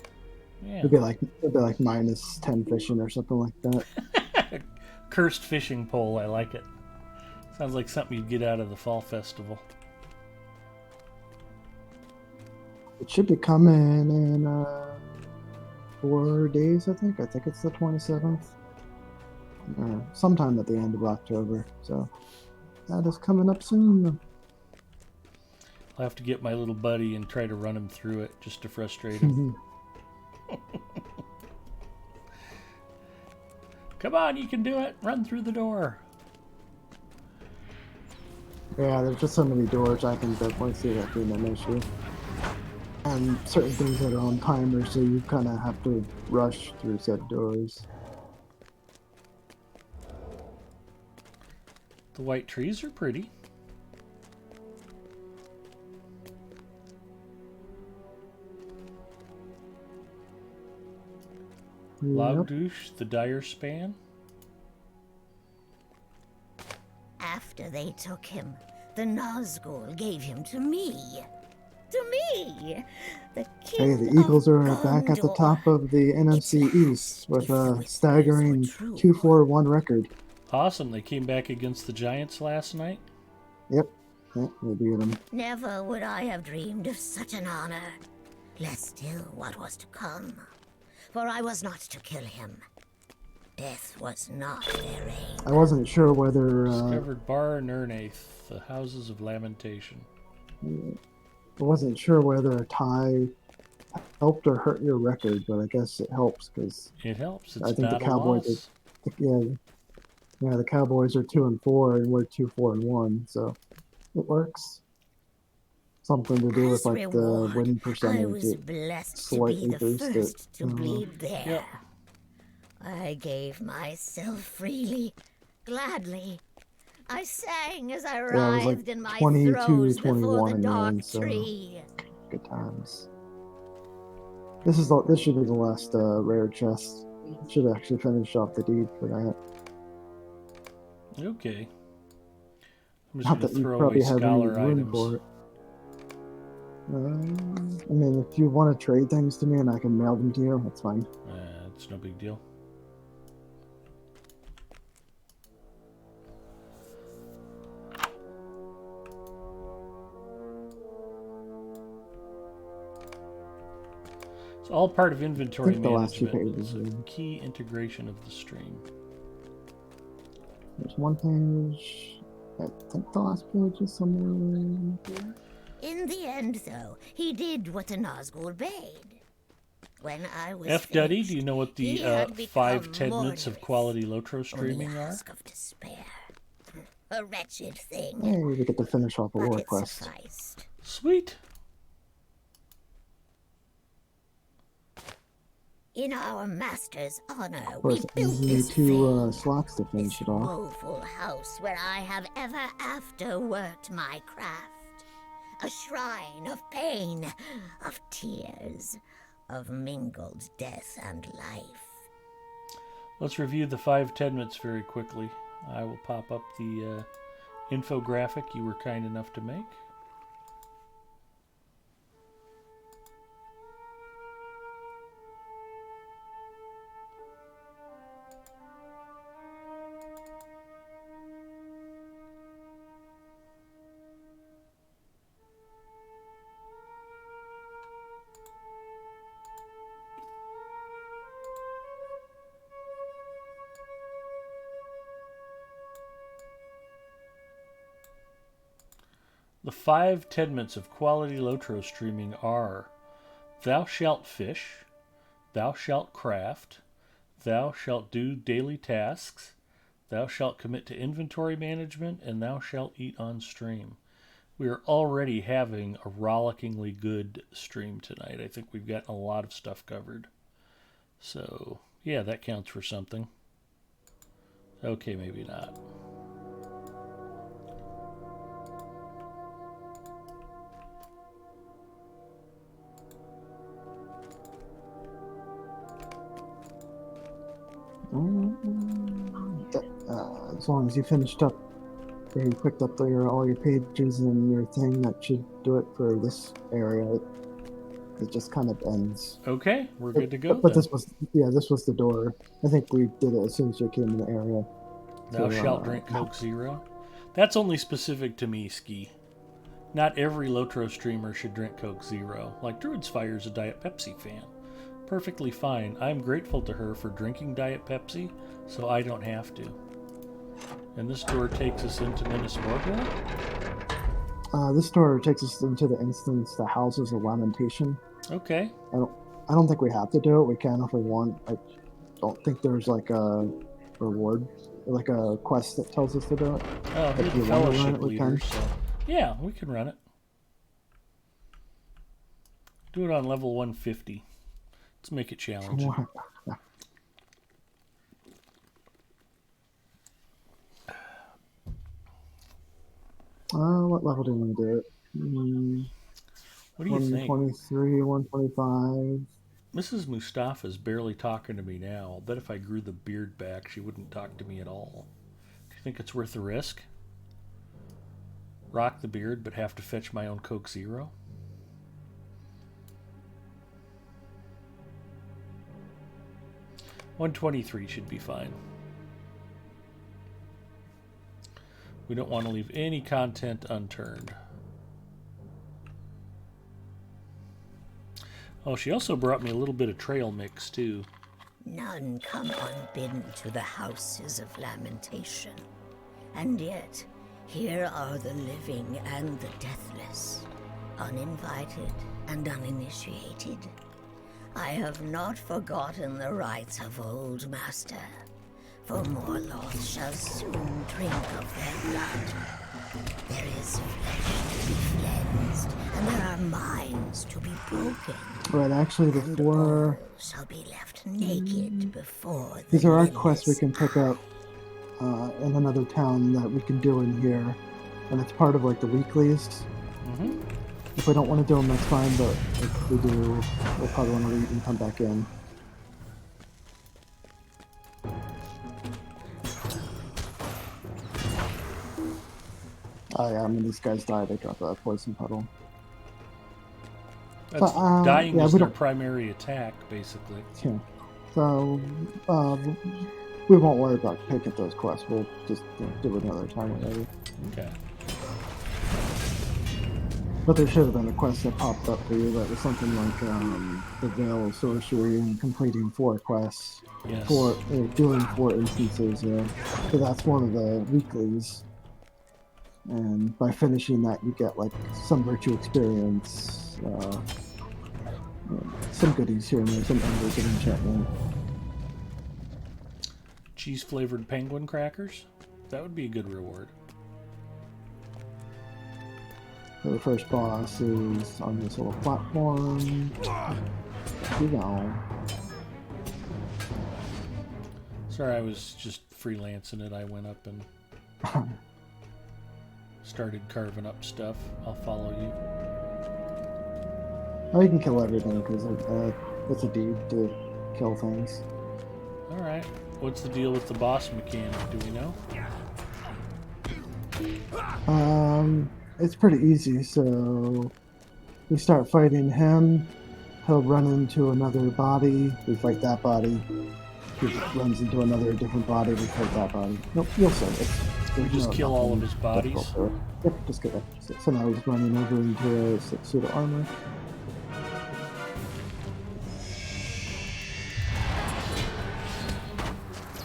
Yeah. It'd be like -10 fishing or something like that. Cursed fishing pole, I like it. Sounds like something you'd get out of the fall festival. It should be coming in 4 days, I think. I think it's the 27th. Sometime at the end of October. So that is coming up soon. I'll have to get my little buddy and try to run him through it just to frustrate him. Come on, you can do it. Run through the door. Yeah, there's just so many doors. I can definitely see that being an issue. And certain things that are on timers, so you kind of have to rush through said doors. The white trees are pretty. Yep. Loudouche, the dire span. After they took him, the Nazgul gave him to me. To me! The king Hey, the Eagles of are back at the Gondor. top of the NFC It's East last, with if the a whispers staggering were true. 2-4-1 record. Awesome. They came back against the Giants last night. Yep, they beat them. Never would I have dreamed of such an honor, less still what was to come. For I was not to kill him. Death was not their aim. I wasn't sure whether Discovered Bar Nernath, the Houses of Lamentation. a tie helped or hurt your record, but I guess it helps because It helps. It's I think the not a Cowboys loss. the Cowboys are 2-4 and we're 2-4-1, so it works. Something to do with As like reward, the win I percentage. was It blessed to be slightly the boosted it. first to bleed there. Yep. I gave myself freely, gladly. I sang as I it was like writhed in my 22, throes before 21 the in the dark end, so tree. good times. This should be the last rare chest. Should actually finish off the deed for that. Okay. I'm just Not going to that you throw away probably have any scholar room items. for it. I mean, if you want to trade things to me and I can mail them to you, that's fine. It's no big deal. It's all part of inventory the last two management. pages It's a are- key integration of the stream. There's one page. I think the last page is somewhere in here. In the end, though, he did what the Nazgul bade. When I was F. Duddy, finished, do you know what he the had become 5 Tedments of murderous. quality Lotro Only streaming a are? husk of despair. A wretched thing. Hey, we get to finish off a But war it quest. sufficed. Sweet. In our master's honor, Of we course, built easily this 2 fane, slots to finish this it off. woeful house where I have ever after worked my craft. A shrine of pain, of tears, of mingled death and life. Let's review the 5 Tedments very quickly. I will pop up the infographic you were kind enough to make. The 5 Tedments of quality Lotro streaming are: Thou shalt fish, thou shalt craft, thou shalt do daily tasks, thou shalt commit to inventory management, and thou shalt eat on stream. We are already having a rollickingly good stream tonight. I think we've gotten a lot of stuff covered. So, yeah, that counts for something. Okay, maybe not. as long as you finished up, or you picked up all your pages and your thing, that should do it for this area. It just kind of ends. Okay, we're good to go But then. this was the door. I think we did it as soon as you came in the area. Thou shalt drink Coke Zero. That's only specific to me, Ski. Not every Lotro streamer should drink Coke Zero. Like Druid's Fire's a Diet Pepsi fan. Perfectly fine. I'm grateful to her for drinking Diet Pepsi, so I don't have to. And this door takes us into Minas Morgul. This door takes us into the instance, the Houses of Lamentation. Okay. I don't think we have to do it. We can if we want. I don't think there's like a reward, like a quest that tells us to do it. Oh, But you're if the you want to run fellowship it, we leader, can. so yeah, we can run it. Do it on level 150. Let's make it challenging. What level do we do it? What do you think? 123, 125. Mrs. Mustafa's barely talking to me now. I'll bet if I grew the beard back, she wouldn't talk to me at all. Do you think it's worth the risk? Rock the beard, but have to fetch my own Coke Zero? $123 should be fine. We don't want to leave any content unturned. Oh, she also brought me a little bit of trail mix, too. None come unbidden to the houses of lamentation. And yet, here are the living and the deathless, uninvited and uninitiated. I have not forgotten the rites of old master, for Morloth shall soon drink of their blood. There is flesh to be cleansed, and there are minds to be broken. Right, actually, And before all shall be left naked before the these are our quests we lilies' can pick up in another town that we can do in here, and it's part of like the weeklies. Mm-hmm. If we don't want to do them, that's fine, but if we do, we'll probably want to leave and come back in. Oh yeah, when these guys die, they drop a poison puddle. That's So, dying yeah, is we their don't- primary attack, basically. Yeah. So, we won't worry about picking those quests. We'll just do it another time whenever. Okay. But there should have been a quest that popped up for you that was something like the Veil of Sorcery and completing 4 quests. Yes. Doing 4 instances. So that's one of the weeklies. And by finishing that, you get like some virtue experience, some goodies here and there, some embers of enchantment. Cheese-flavored penguin crackers? That would be a good reward. So the first boss is on this little platform. You know. Sorry, I was just freelancing it. I went up and started carving up stuff. I'll follow you. Oh, you can kill everything because it's a deed to kill things. Alright. What's the deal with the boss mechanic? Do we know? It's pretty easy. So we start fighting him. He'll run into another body. We fight that body. He runs into another different body. We fight that body. Nope, you'll see. We just kill all of his bodies? Yep, just kill it. So now he's running over into a suit of armor.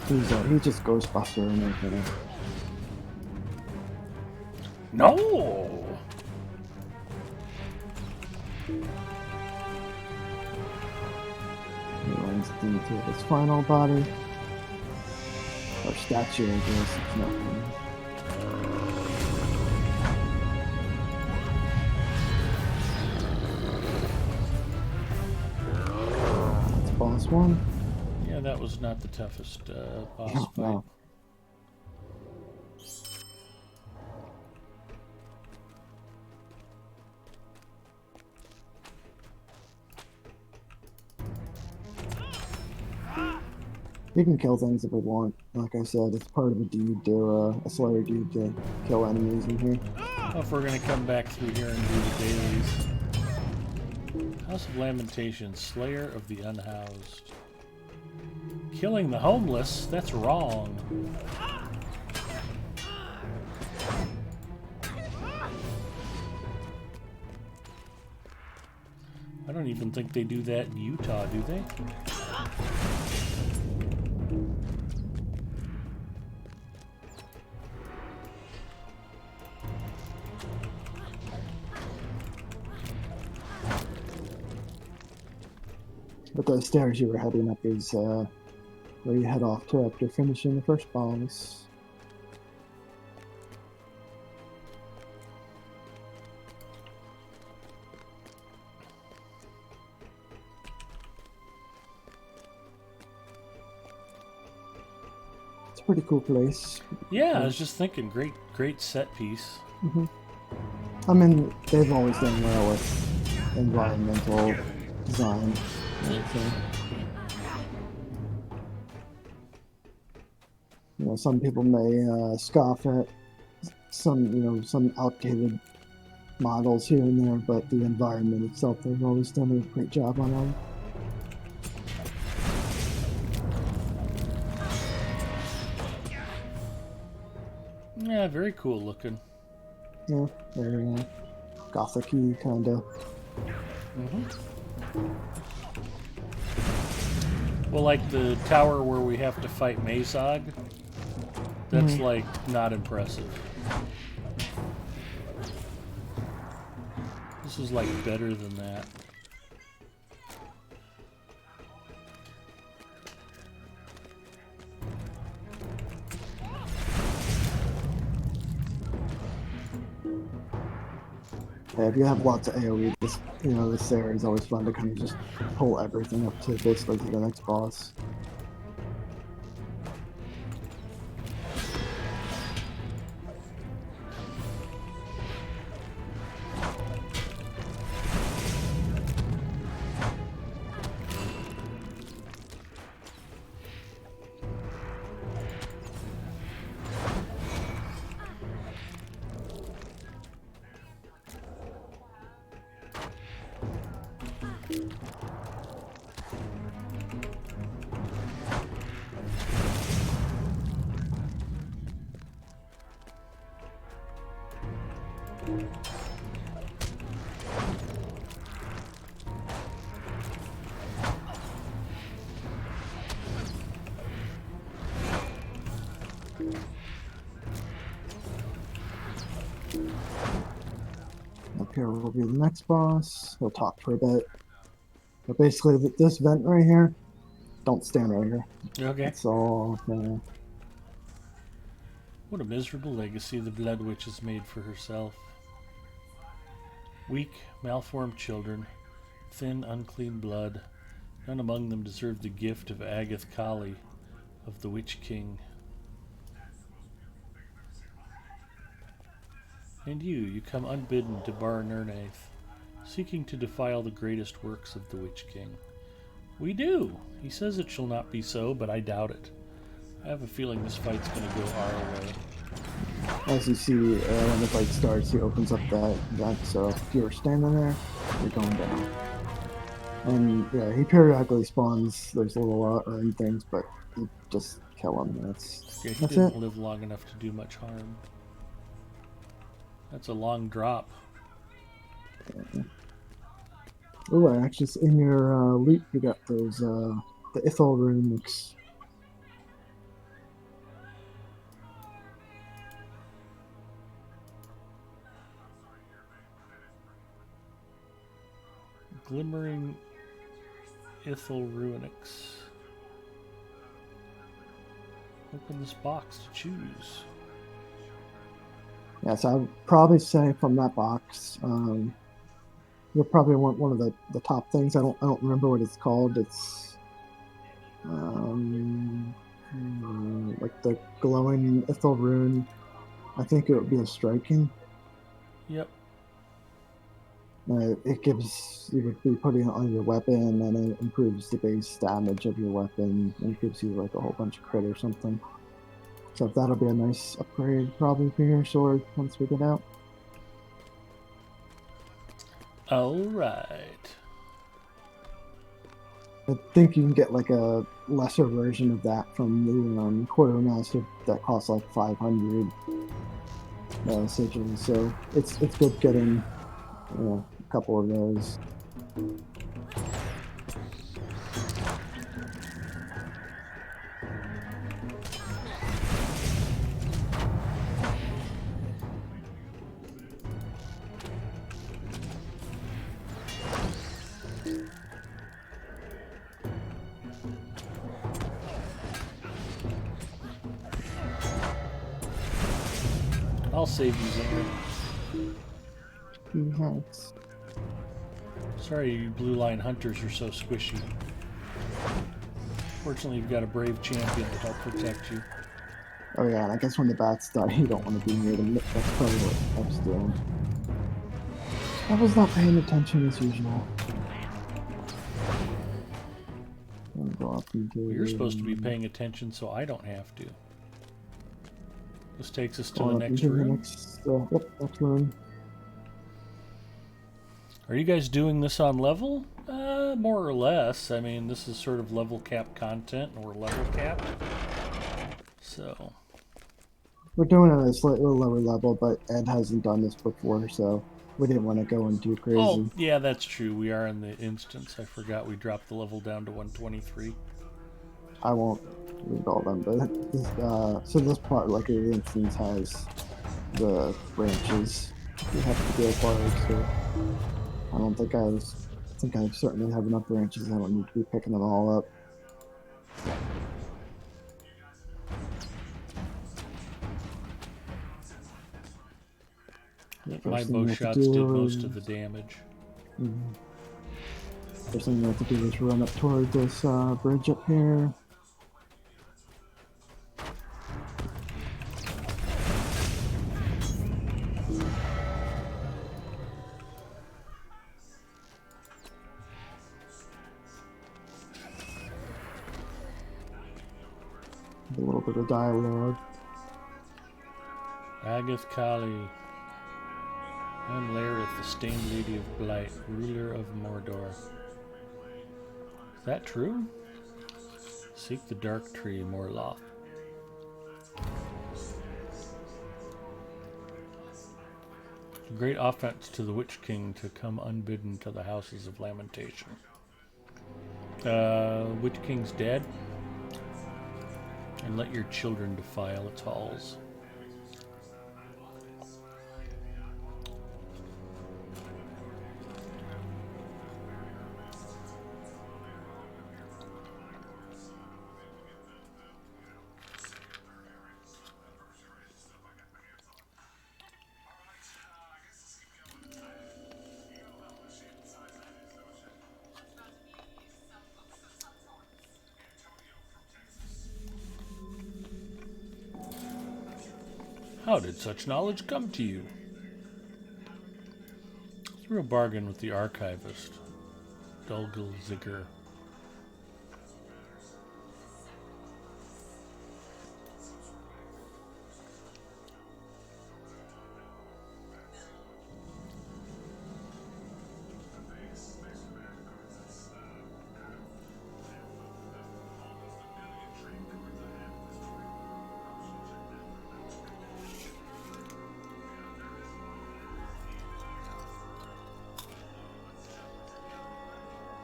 He's just Ghostbuster and everything. No! He runs into his final body. Or statue, I guess. It's nothing. That's boss 1. Yeah, that was not the toughest boss No, fight. no. We can kill things if we want. Like I said, it's part of a deed to a Slayer deed to kill enemies in here. Well, if we're gonna come back through here and do the dailies. House of Lamentation, Slayer of the Unhoused. Killing the homeless? That's wrong. I don't even think they do that in Utah, do they? But the stairs you were heading up is where you head off to after finishing the first boss. It's a pretty cool place. Yeah, I was just thinking, great set piece. I mean, they've always done well with environmental design. You know, some people may scoff at some outdated models here and there, but the environment itself, they've always done a great job on them. Yeah, very cool looking. Yeah, very gothic-y kind of. Well, like the tower where we have to fight Mazog, that's like not impressive. This is like better than that. Yeah, if you have lots of AoE, this area is always fun to kind of just pull everything up to basically to the next boss. Up here will be the next boss. He'll talk for a bit. But basically, this vent right here, don't stand right here. Okay. That's all. What a miserable legacy the Blood Witch has made for herself. Weak, malformed children, thin, unclean blood, none among them deserved the gift of Agath Kali, of the Witch King. And you come unbidden to Bar Nernath, seeking to defile the greatest works of the Witch King. We do. He says it shall not be so, but I doubt it. I have a feeling this fight's going to go our way. As you see, when the fight starts, he opens up that vent, so if you're standing there, you're going down. And yeah, he periodically spawns those little urn things, but you just kill him. Yeah, he That's didn't it. live long enough to do much harm. That's a long drop. Oh, actually, in your loot, you got those the Ithel runics. Glimmering Ithel Runics. Open this box to choose. Yeah, so I'd probably say from that box, you'll probably want one of the top things. I don't remember what it's called. It's like the glowing Ithel rune. I think it would be a striking. Yep. It gives you would be putting it on your weapon, and it improves the base damage of your weapon, and gives you like a whole bunch of crit or something. So that'll be a nice upgrade probably for your sword once we get out. All right. I think you can get like a lesser version of that from the quartermaster that costs like 500 sigils. So it's good getting a couple of those. I'll save you, Zinger. Hats. Sorry, you blue line hunters are so squishy. Fortunately, you've got a brave champion to help protect you. Oh yeah, and I guess when the bats die, you don't want to be near them. That's probably what I was doing. I was not paying attention as usual. Go up into, Well, you're supposed to be paying attention, so I don't have to. This takes us to the next room. Yep, next room. Are you guys doing this on level? More or less. I mean, this is sort of level cap content, and we're level capped. So. We're doing it at a slightly lower level, but Ed hasn't done this before, so we didn't want to go in too crazy. Oh, yeah, that's true. We are in the instance. I forgot we dropped the level down to 123. I won't read all them, but so this part, like the instance, has the branches you have to be acquired. So I don't think I think I certainly have enough branches. I don't need to be picking them all up. My bow shots did most of the damage. First thing you have to do is run up toward this bridge up here. A little bit of dialogue. Agath Kali. I'm Lareth, the stained lady of blight, ruler of Mordor. Is that true? Seek the dark tree, Morloth. A great offense to the Witch King to come unbidden to the houses of lamentation. Witch King's dead, and let your children defile its halls. How did such knowledge come to you? Through a bargain with the archivist, Dulgul Zigger.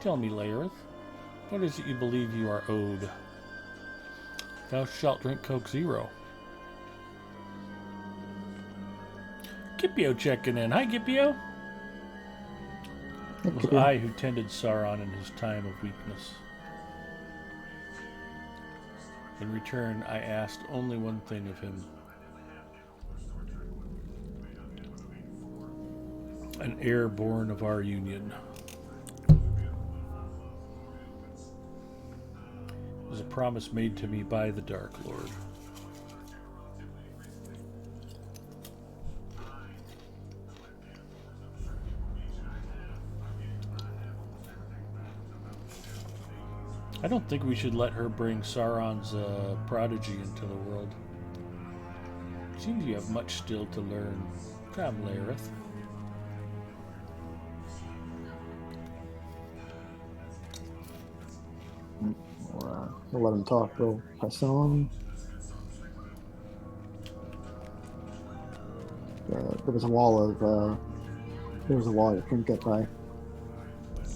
Tell me, Lareth, what is it you believe you are owed? Thou shalt drink Coke Zero. Gipio checking in. Hi, Gipio. It was I who tended Sauron in his time of weakness. In return, I asked only one thing of him. An heir born of our union. It was a promise made to me by the Dark Lord. I don't think we should let her bring Sauron's prodigy into the world. Seems you have much still to learn. Come, Lareth. We'll let him talk. We'll press on. There was a wall of there was a wall you couldn't get by.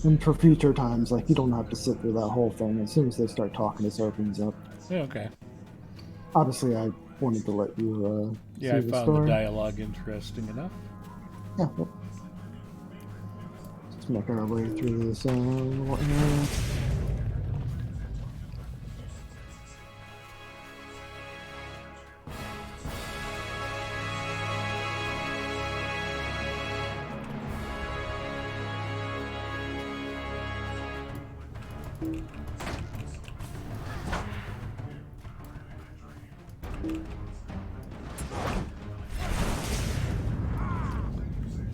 And for future times, like, you don't have to sit through that whole thing. As soon as they start talking, this opens up. Yeah, okay. Obviously, I wanted to let you Yeah, see I the found story. the dialogue interesting enough. Yeah, well, let's make our way through this little area.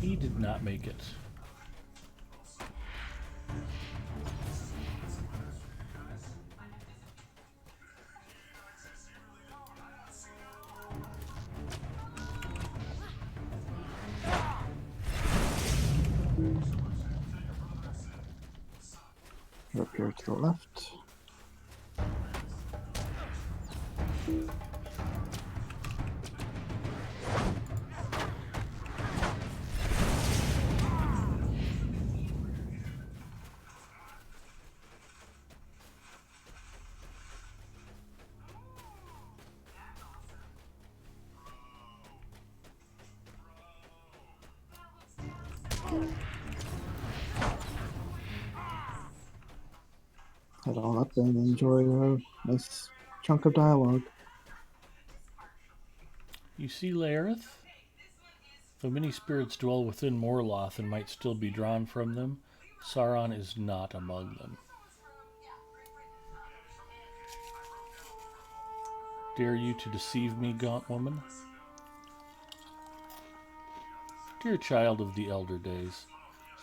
He did not make it. Up here to the left. Head on up and enjoy a nice chunk of dialogue. You see, Lareth? Though many spirits dwell within Morloth and might still be drawn from them, Sauron is not among them. Dare you to deceive me, gaunt woman? Dear child of the elder days,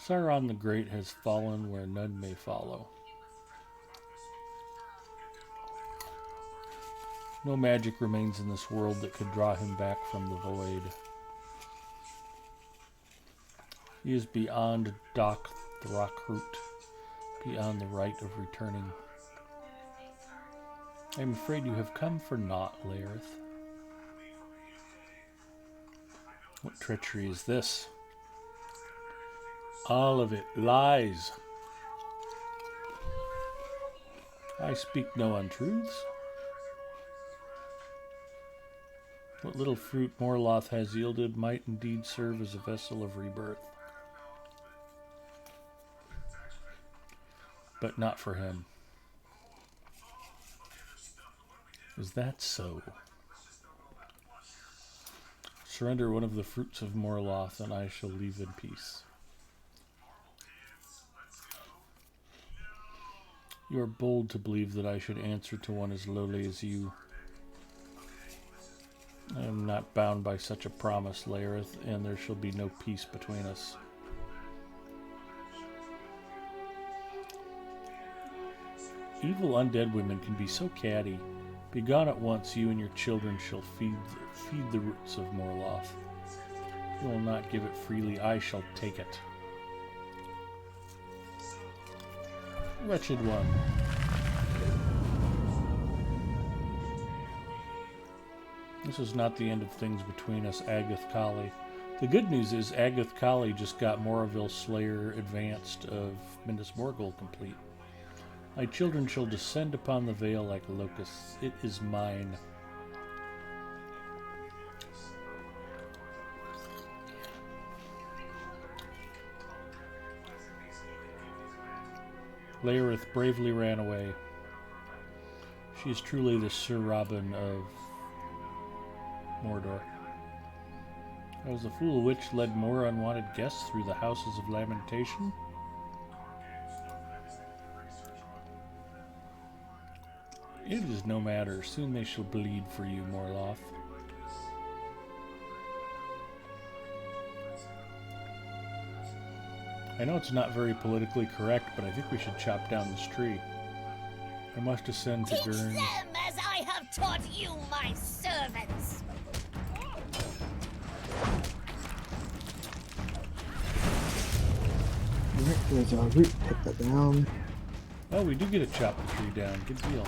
Sauron the Great has fallen where none may follow. No magic remains in this world that could draw him back from the void. He is beyond Doc Throckroot, beyond the right of returning. I am afraid you have come for naught, Lareth. What treachery is this? All of it lies. I speak no untruths. What little fruit Morloth has yielded might indeed serve as a vessel of rebirth. But not for him. Is that so? Surrender one of the fruits of Morloth, and I shall leave in peace. You are bold to believe that I should answer to one as lowly as you. I am not bound by such a promise, Lareth, and there shall be no peace between us. Evil undead women can be so catty. Be gone at once, you and your children shall feed the roots of Morloth. You will not give it freely, I shall take it. Wretched one. This is not the end of things between us, Agath Kali. The good news is Agath Kali just got Moraville Slayer Advanced of Minas Morgul complete. My children shall descend upon the Vale like locusts. It is mine. Lareth bravely ran away. She is truly the Sir Robin of Mordor. I was the fool witch led more unwanted guests through the houses of lamentation. It is no matter. Soon they shall bleed for you, Morloth. I know it's not very politically correct, but I think we should chop down this tree. I must ascend to Teach Gurn. them as I have taught you, my servants. Alright, there's our root. Take that down. Oh, we do get a chop the tree down. Good deal.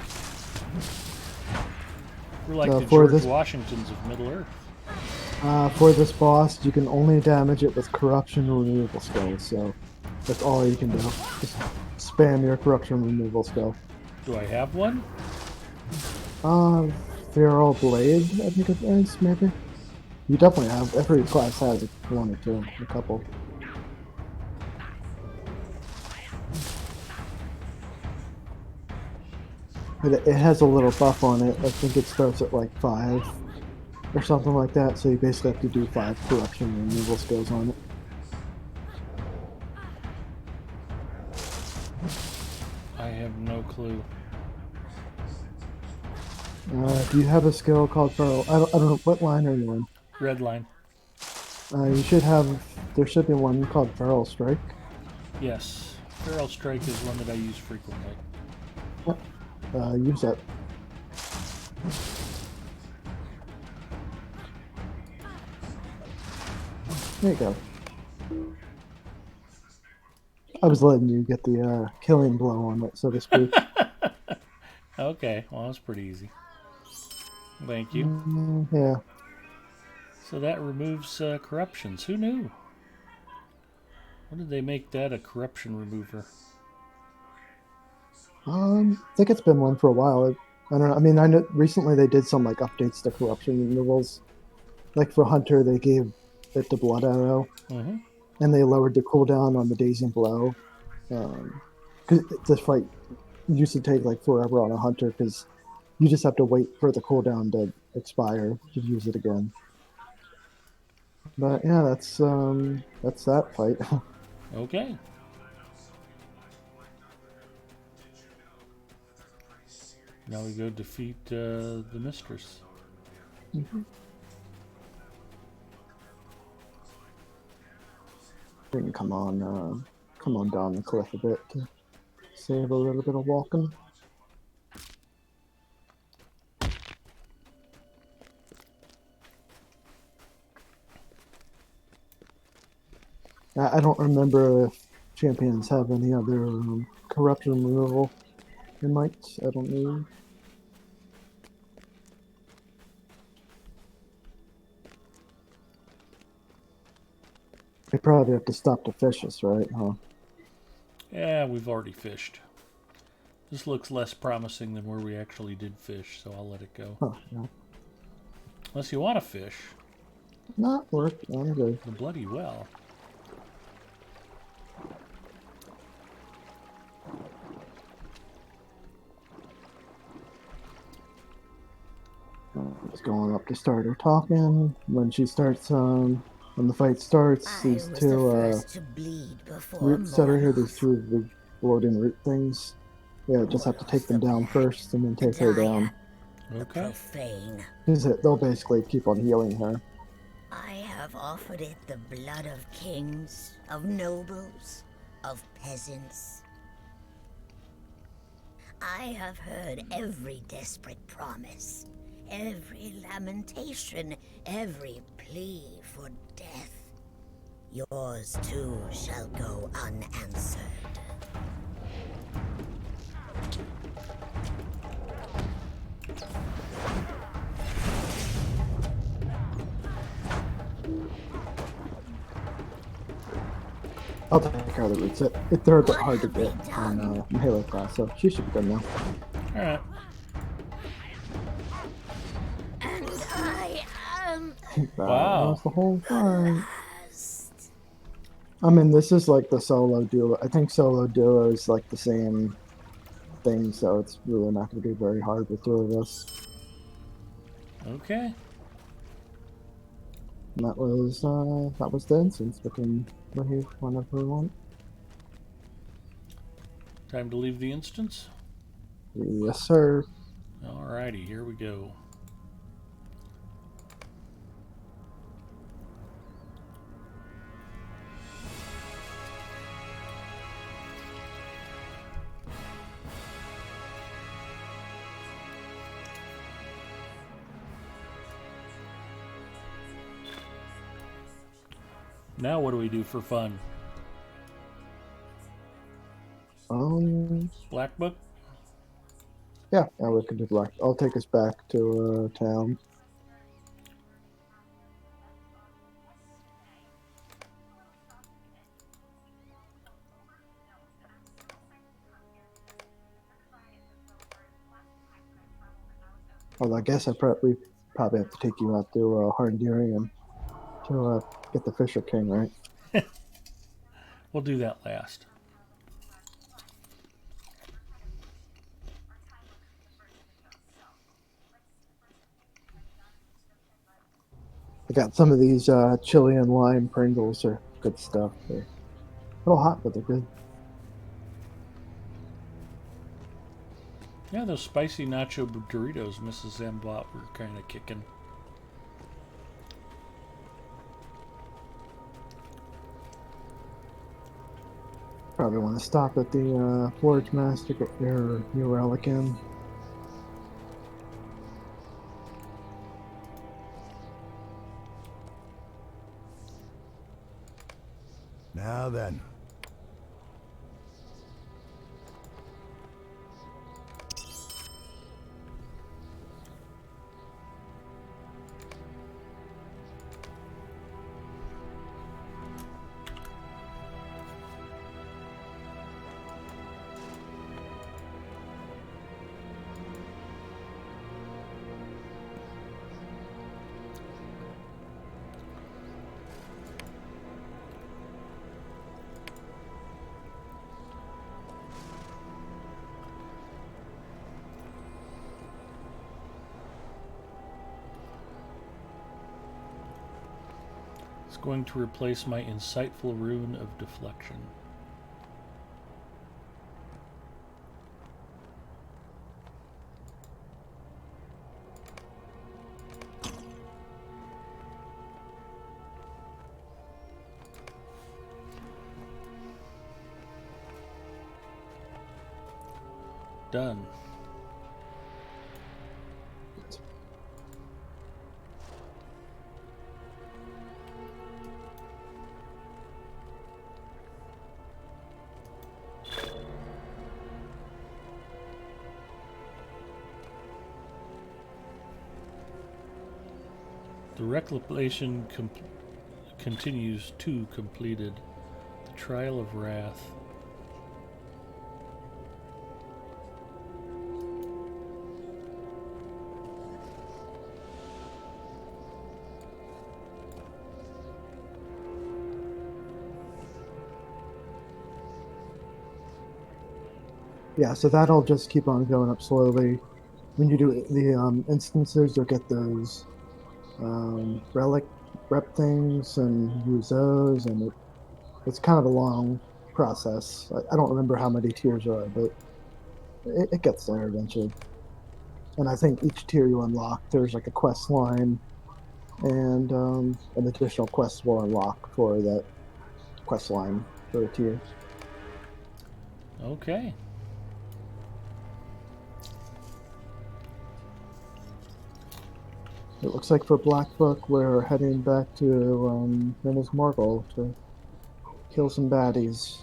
We're like the for George this- Washingtons of Middle Earth. For this boss, you can only damage it with corruption removal skills, so that's all you can do. Just spam your corruption removal skill. Do I have one? Feral Blade, I think it is, maybe? You definitely have, every class has one or two, a couple. But it has a little buff on it. I think it starts at like 5 or something like that, so you basically have to do 5 corruption removal skills on it. I have no clue. Do you have a skill called Feral? I don't know, what line are you in? Red line. You should have, there should be one called Feral Strike. Yes. Feral Strike is one that I use frequently. Use that. There you go. I was letting you get the killing blow on it, so to speak. Okay, well, that's pretty easy. Thank you. Yeah. So that removes corruptions. Who knew? When did they make that a corruption remover? I think it's been one for a while. I don't know. I mean, I know recently they did some like updates to corruption removals. Like for Hunter, they gave it the blood arrow, Mm-hmm. and they lowered the cooldown on the dazing blow. Because this fight used to take like forever on a Hunter, because you just have to wait for the cooldown to expire to use it again. But yeah, that's that fight. Okay. Now we go defeat the mistress. We can come on down the cliff a bit to save a little bit of walking. I don't remember if champions have any other corruption removal. They might. I don't know. They probably have to stop the fishes, right? Huh? Yeah, we've already fished. This looks less promising than where we actually did fish, so I'll let it go. Huh, yeah. Unless you want to fish. Not work. I'm good. The bloody well. Just going up to start her talking. When she starts, when the fight starts, I these was two the first to bleed before roots that are here, these Morgoth. two big floating root things. Yeah, just have to take them down first and then take her down. The Okay. profane. Because they'll basically keep on healing her. I have offered it the blood of kings, of nobles, of peasants. I have heard every desperate promise, every lamentation, every plea for death. Yours too shall go unanswered. I'll take care of the roots. They're a bit hard to get on Halo class, so she should be good now. Alright. And I am Wow. That's the whole fight. last. I mean, this is like the solo duo. I think solo duo is like the same thing, so it's really not going to be very hard with two of us. Okay. And that was the instance. We can leave whenever we want. Time to leave the instance? Yes, sir. Alrighty, here we go. Now what do we do for fun? Um, Black Book? yeah, we can do black. I'll take us back to town. Although I guess we probably have to take you out to Harndirian to get the Fisher King, right? We'll do that last. I got some of these chili and lime Pringles are good stuff. They're a little hot, but they're good. Yeah, those spicy nacho Doritos Mrs. M bought were kind of kicking. Probably want to stop at the Forge Master, get your new relic in. Now then. It's going to replace my insightful rune of deflection. Done. The reclamation continues to completed. The Trial of Wrath. Yeah, so that'll just keep on going up slowly. When you do the instances, you'll get those relic rep things and use those, and it's kind of a long process. I don't remember how many tiers are, but it gets there eventually. And I think each tier you unlock, there's like a quest line, and an additional quest will unlock for that quest line for a tier. Okay. It looks like for Black Book, we're heading back to Minas Morgul to kill some baddies.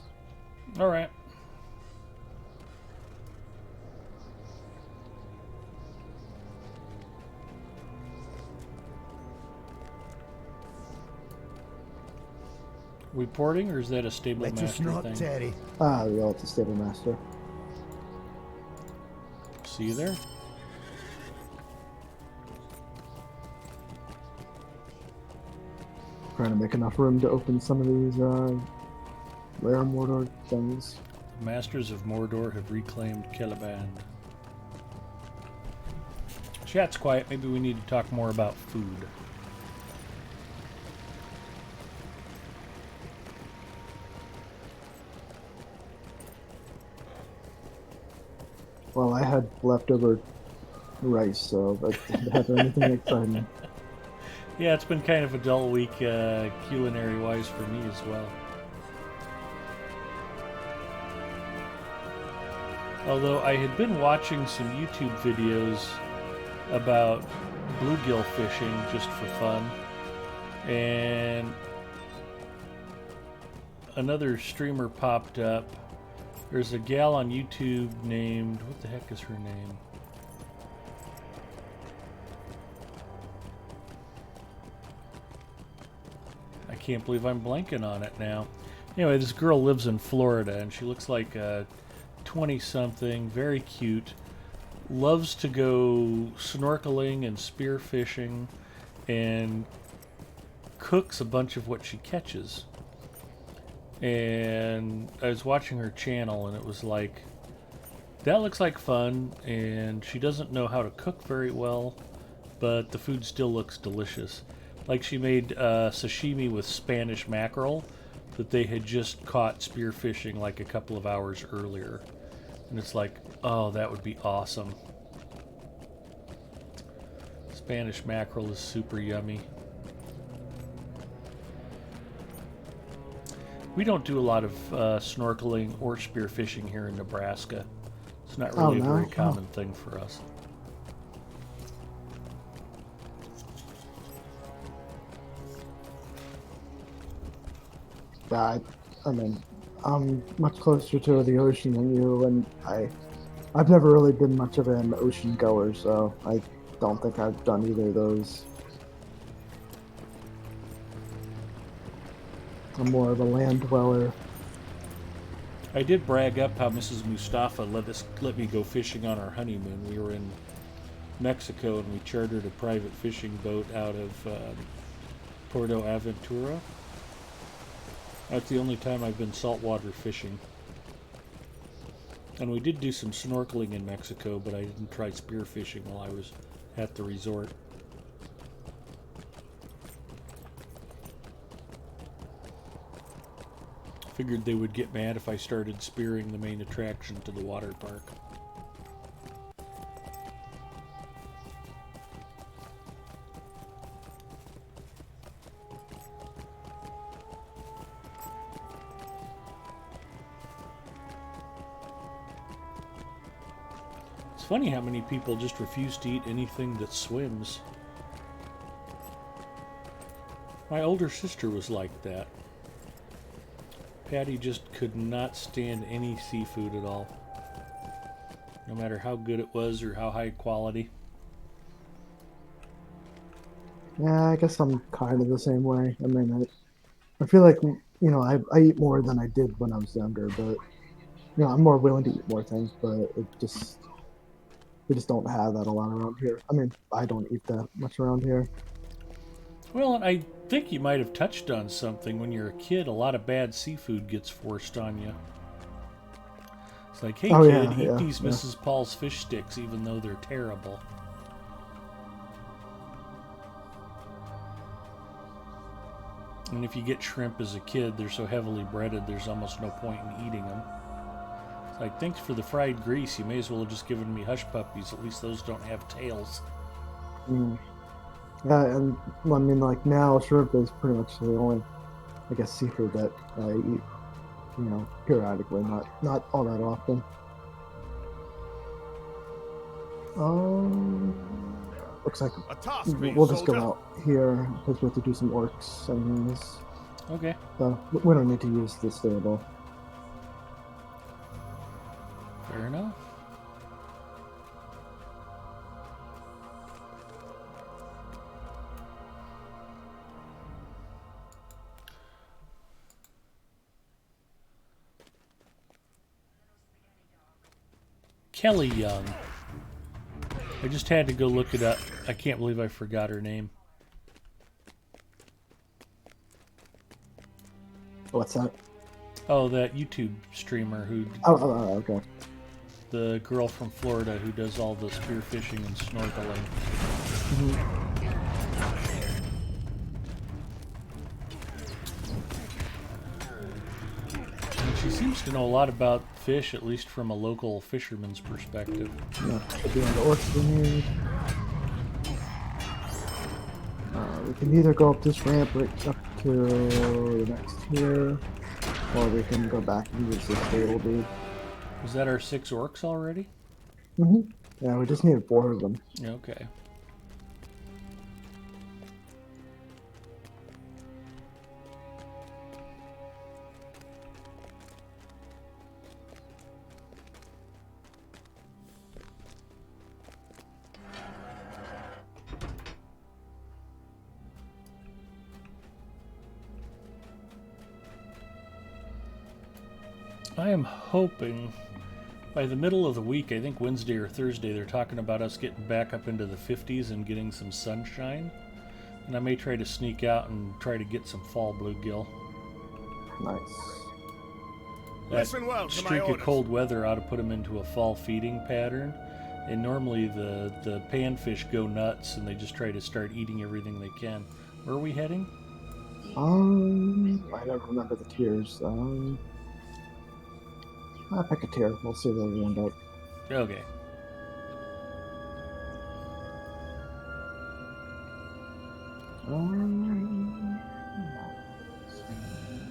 All right. Reporting, or is that a stable Let us master not thing? tarry. Ah, yeah, it's a stable master. See you there. Trying to make enough room to open some of these rare Mordor things. The Masters of Mordor have reclaimed Celeban. Chat's quiet. Maybe we need to talk more about food. Well, I had leftover rice, so I didn't have anything exciting. Yeah, it's been kind of a dull week culinary-wise for me as well. Although I had been watching some YouTube videos about bluegill fishing just for fun, and another streamer popped up. There's a gal on YouTube named, what the heck is her name? I can't believe I'm blanking on it now. Anyway, this girl lives in Florida, and she looks like a 20-something, very cute. Loves to go snorkeling and spearfishing, and cooks a bunch of what she catches. And I was watching her channel, and it was like, that looks like fun, and she doesn't know how to cook very well, but the food still looks delicious. Like, she made sashimi with Spanish mackerel that they had just caught spearfishing like a couple of hours earlier. And it's like, oh, that would be awesome. Spanish mackerel is super yummy. We don't do a lot of snorkeling or spearfishing here in Nebraska. It's not really a very common thing for us. Yeah, I mean, I'm much closer to the ocean than you, and I've never really been much of an ocean goer, so I don't think I've done either of those. I'm more of a land dweller. I did brag up how Mrs. Mustafa let me go fishing on our honeymoon. We were in Mexico, and we chartered a private fishing boat out of Puerto Aventura. That's the only time I've been saltwater fishing. And we did do some snorkeling in Mexico, but I didn't try spearfishing while I was at the resort. Figured they would get mad if I started spearing the main attraction to the water park. It's funny how many people just refuse to eat anything that swims. My older sister was like that. Patty just could not stand any seafood at all, no matter how good it was or how high quality. Yeah, I guess I'm kind of the same way. I mean, I feel like, I eat more than I did when I was younger, but, I'm more willing to eat more things, but we just don't have that a lot around here. I mean, I don't eat that much around here. Well, I think you might have touched on something. When you're a kid, a lot of bad seafood gets forced on you. It's like, hey Oh, kid, yeah, eat yeah, these yeah. Mrs. Paul's fish sticks, even though they're terrible. And if you get shrimp as a kid, they're so heavily breaded, there's almost no point in eating them. It's like, thanks for the fried grease. You may as well have just given me hush puppies. At least those don't have tails. Mm. Yeah, and I mean, like now, shrimp is pretty much the only, I guess, seafood that I eat, periodically, not all that often. Looks like A task for you, we'll just go soldier. out here because we have to do some orcs and things. Okay. So we don't need to use the stable. Fair enough. Kelly Young. I just had to go look it up. I can't believe I forgot her name. What's that? Oh, that YouTube streamer who, Okay. the girl from Florida who does all the spearfishing and snorkeling. And she seems to know a lot about fish, at least from a local fisherman's perspective. Yeah, we're doing the orcs we need. We can either go up this ramp right up to the next tier, or we can go back and use the stable dude. Was that our 6 orcs already? Yeah, we just need 4 of them. Okay. I am hoping by the middle of the week, I think Wednesday or Thursday, they're talking about us getting back up into the 50s and getting some sunshine. And I may try to sneak out and try to get some fall bluegill. Nice. That Listen well to my streak of orders. cold weather ought to put them into a fall feeding pattern. And normally the panfish go nuts and they just try to start eating everything they can. Where are we heading? I don't remember the tiers. I'll pick a tier. We'll see where we end up. Okay.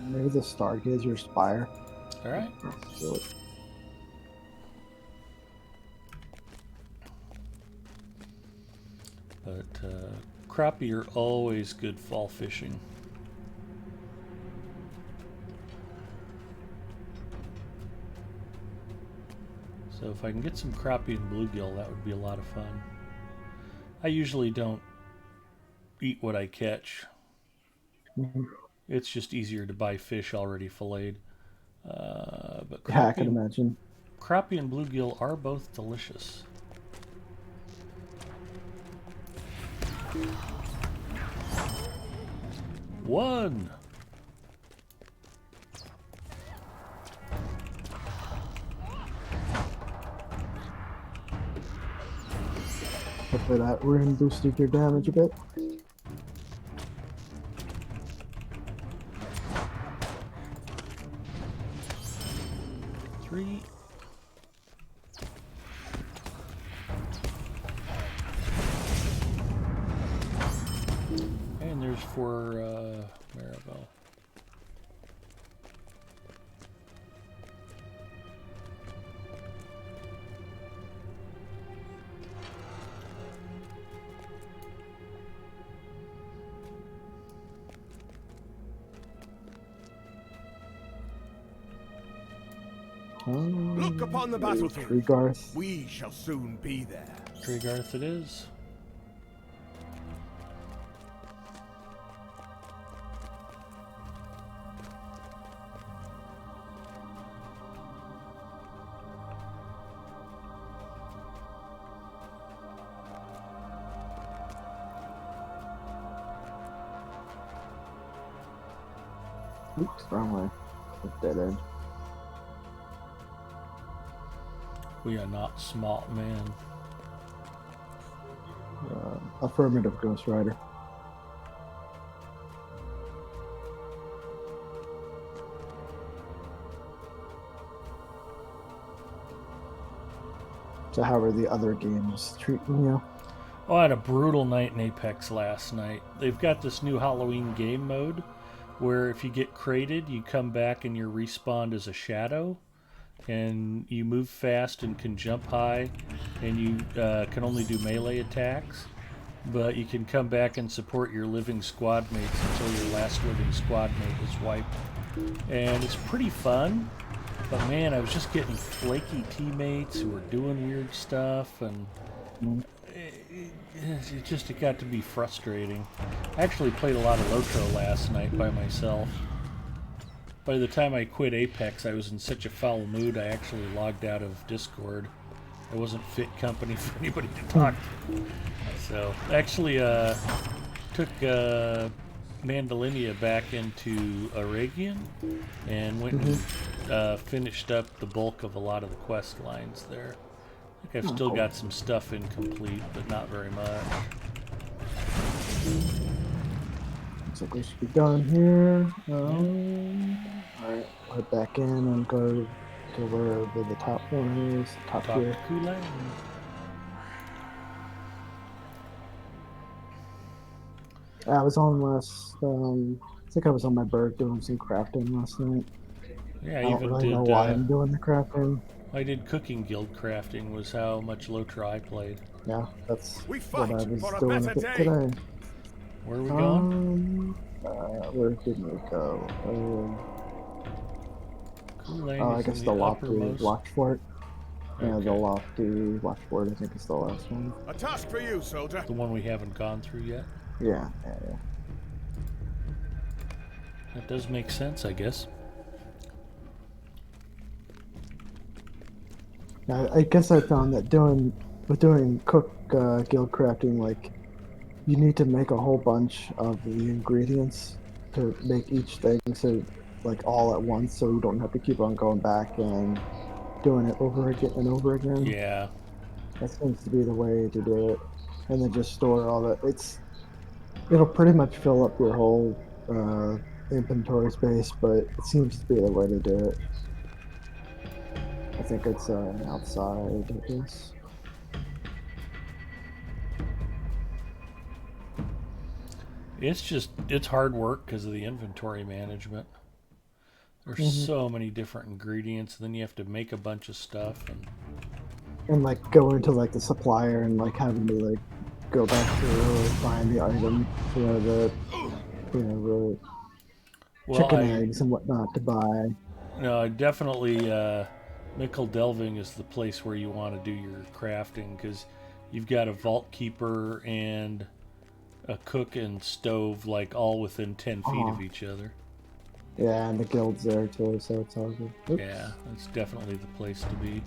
Maybe the Stargazer Spire. All right. Let's do it. But crappie are always good fall fishing. So if I can get some crappie and bluegill, that would be a lot of fun. I usually don't eat what I catch. It's just easier to buy fish already filleted. But Yeah, I can imagine. crappie and bluegill are both delicious. One. Hopefully that rune boosted your damage a bit. Three. And there's for Maribel. Look upon the battlefield. Treegarth. We shall soon be there. Treegarth it is. Oops, wrong way. Dead end. We are not smart men. Affirmative, Ghost Rider. So how are the other games treating you? Oh, I had a brutal night in Apex last night. They've got this new Halloween game mode where if you get crated, you come back and you're respawned as a shadow. And you move fast and can jump high, and you can only do melee attacks. But you can come back and support your living squad mates until your last living squad mate is wiped. And it's pretty fun. But man, I was just getting flaky teammates who were doing weird stuff, and it got to be frustrating. I actually played a lot of Lotro last night by myself. By the time I quit Apex, I was in such a foul mood, I actually logged out of Discord. I wasn't fit company for anybody to talk to. So, actually, took Mandalinia back into Aragian and went and finished up the bulk of a lot of the quest lines there. I think I've still got some stuff incomplete, but not very much. Looks like we should be done here. Alright, head back in and go to wherever the top one is. Top Talk tier. to Kulan. I was on last. I think I was on my bird doing some crafting last night. Yeah, I I don't even really know did. why I'm doing the crafting. I did cooking guild crafting. Was how much Lotra I played. Yeah, that's We what fight I was for a doing better a bit day. today. Where are we going? Where did we go? Kulan I is guess in the the lofty uppermost. watchfort. Yeah, the Okay. lofty watchfort I think is the last one. A task for you, soldier. The one we haven't gone through yet. Yeah. That does make sense, I guess. I guess I found that doing cook guild crafting, like you need to make a whole bunch of the ingredients to make each thing, so like all at once, so you don't have to keep on going back and doing it over again and over again. Yeah. That seems to be the way to do it, and then just store all that. It'll pretty much fill up your whole inventory space, but it seems to be the way to do it. I think it's outside of this. It's hard work because of the inventory management. There's Hmm. so many different ingredients, and then you have to make a bunch of stuff. And like go into like the supplier and like having to like go back through and find the item, the Well, chicken I eggs and whatnot to buy. no, I definitely Mickle Delving is the place where you want to do your crafting because you've got a vault keeper and a cook and stove like all within 10 feet Oh, of each other. yeah, and the guild's there too, so it's all good. Yeah, Oops. that's definitely the place to be.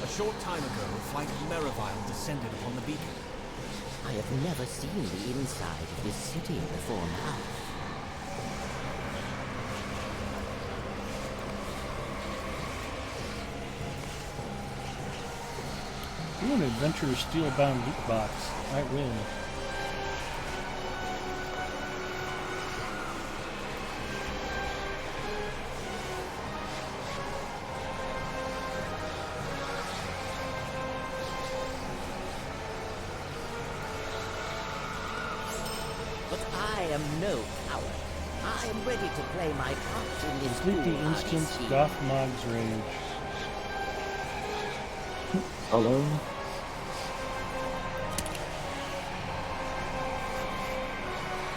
A short time ago, a flight of Merivile descended upon the beacon. I have never seen the inside of this city before now. Do an adventure steel-bound loot box. I win. But I am no coward. I am ready to play my part in this Complete the foolhardy instance scheme. Gothmog's Rage. Hello.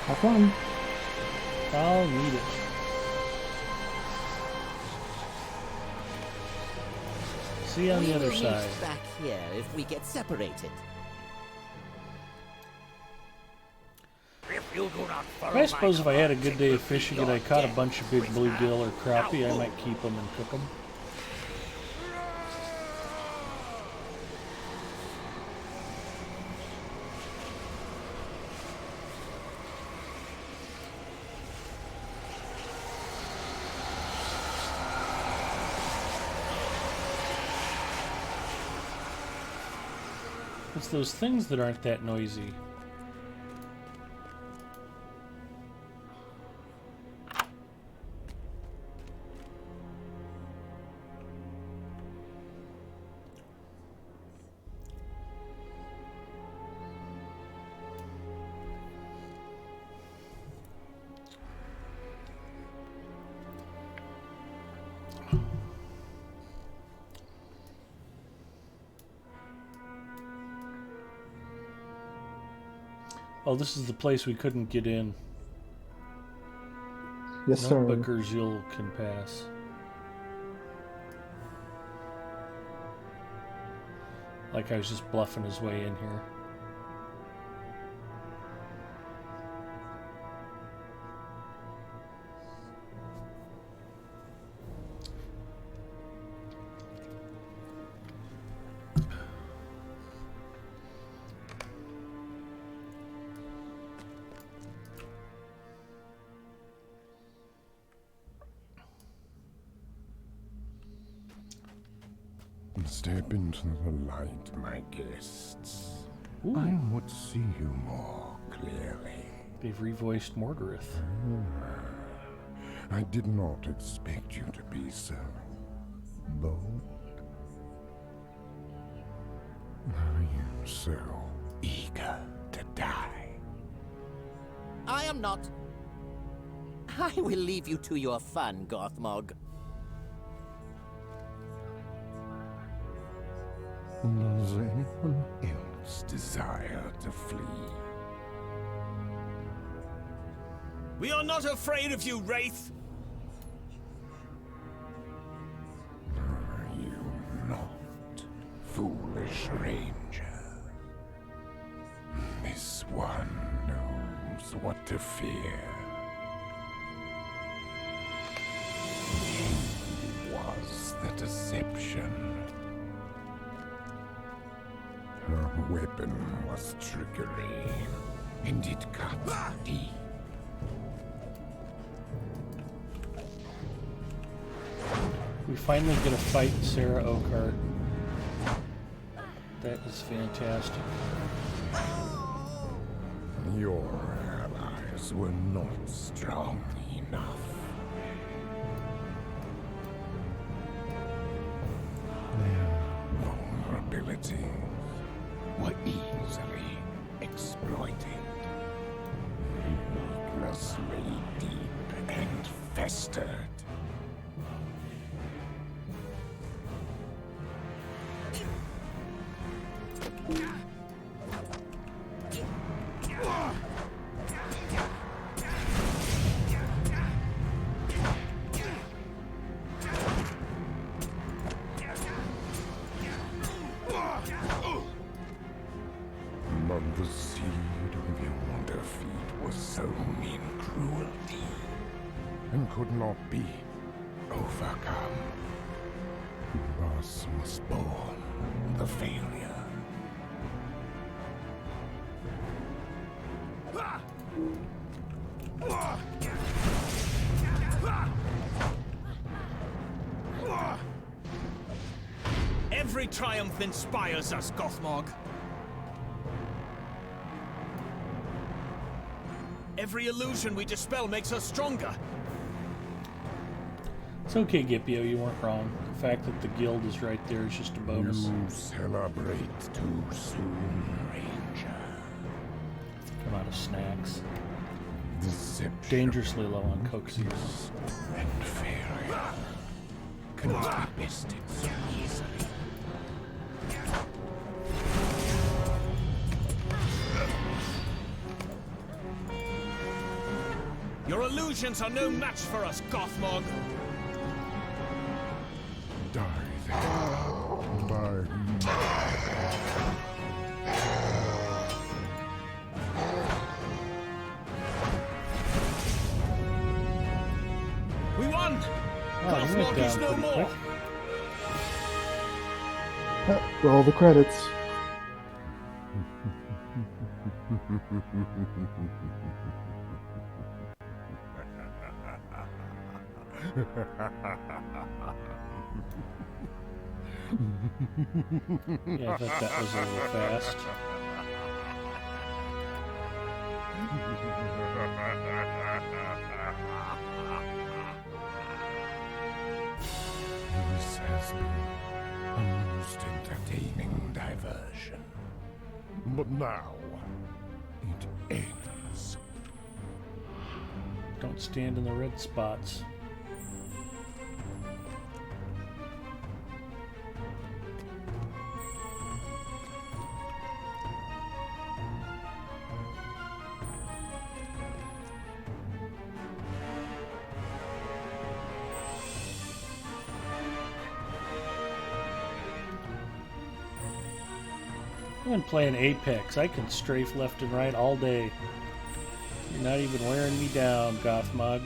Have fun. I'll need it. See you on the We other will side. meet back here if we get separated. I suppose if I had a good day of fishing and I caught a bunch of big bluegill or crappie, I might keep them and cook them. It's those things that aren't that noisy. Oh, this is the place we couldn't get in. Yes, No, sir. but Gurzyl can pass. Like I was just bluffing his way in here. Step into the light, my guests. Ooh. I would see you more clearly. They've revoiced Mordorith. I did not expect you to be so bold. Are you so eager to die? I am not. I will leave you to your fun, Gothmog. Does anyone else desire to flee? We are not afraid of you, Wraith! Are you not, foolish ranger? This one knows what to fear. He was the deception. Her weapon was trickery, and it cut deep. We finally get a fight Sarah Oakheart. That is fantastic. Your allies were not strong enough. Their vulnerabilities were easily exploited. Weakness lay deep and festered. But the seed of your defeat was sown in cruelty and could not be overcome. Thus was born the failure. Every triumph inspires us, Gothmog. Every illusion we dispel makes us stronger. It's okay, Gipio, you weren't wrong. The fact that the guild is right there is just a bonus. You celebrate too soon, Ranger. Come out of snacks. Deception Dangerously low on Coke Zero. and failure cannot be bested so easily. Your illusions are no match for us, Gothmog. Die then. By We won! Oh, you went Gothmog is down no pretty more! quick. Roll the credits. Yeah, I thought that was a little fast. This has been a most entertaining diversion. But now, it ends. Don't stand in the red spots. I've been playing Apex. I can strafe left and right all day. You're not even wearing me down, Gothmog.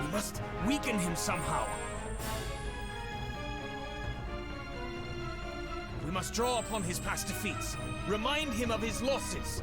We must weaken him somehow. We must draw upon his past defeats. Remind him of his losses.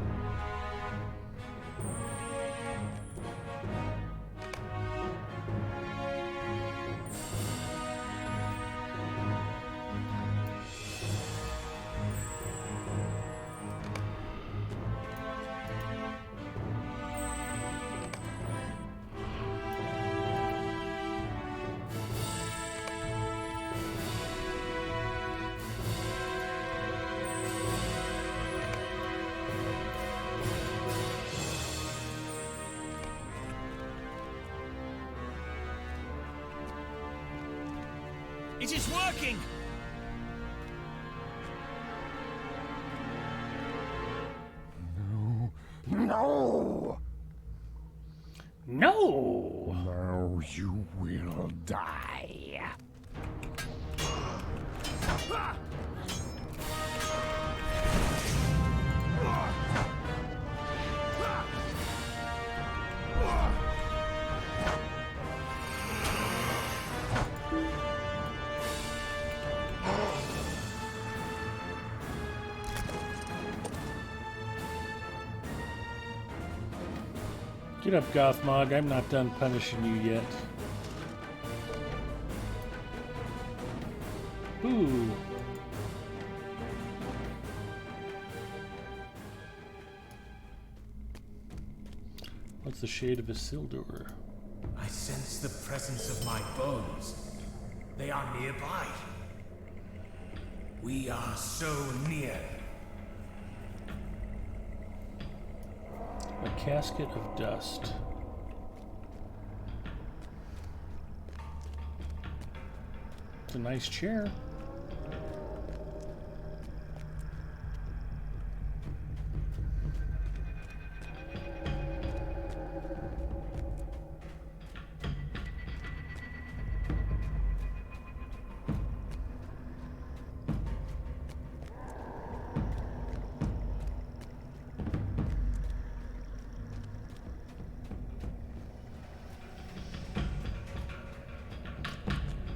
It is working! No! No! Now you will die. Get up, Gothmog. I'm not done punishing you yet. Ooh. What's the shade of Isildur? I sense the presence of my bones. They are nearby. We are so near. A casket of dust. It's a nice chair.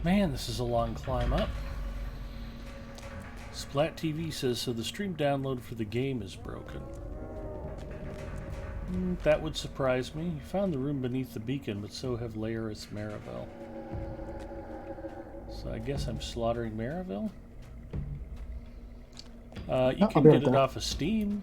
Man, this is a long climb up. Splat TV says, so the stream download for the game is broken. That would surprise me. You found the room beneath the beacon, but so have Laeris Marivel. So I guess I'm slaughtering Marivel? You can get it off of Steam.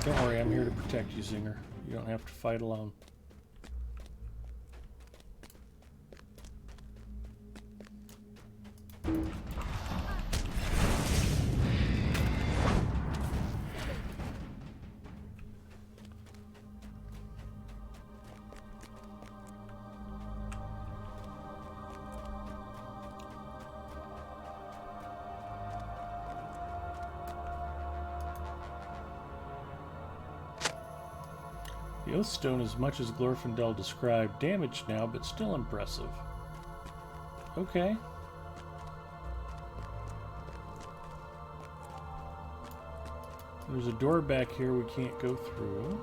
Don't worry, I'm here to protect you, Zinger. You don't have to fight alone. The Oathstone is much as Glorfindel described, damaged now, but still impressive. Okay. There's a door back here we can't go through.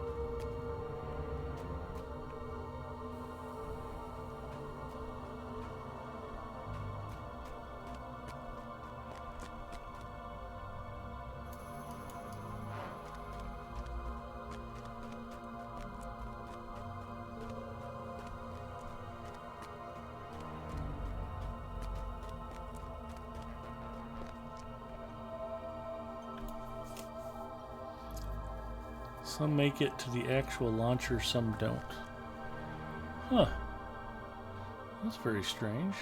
Some make it to the actual launcher, some don't. Huh. That's very strange.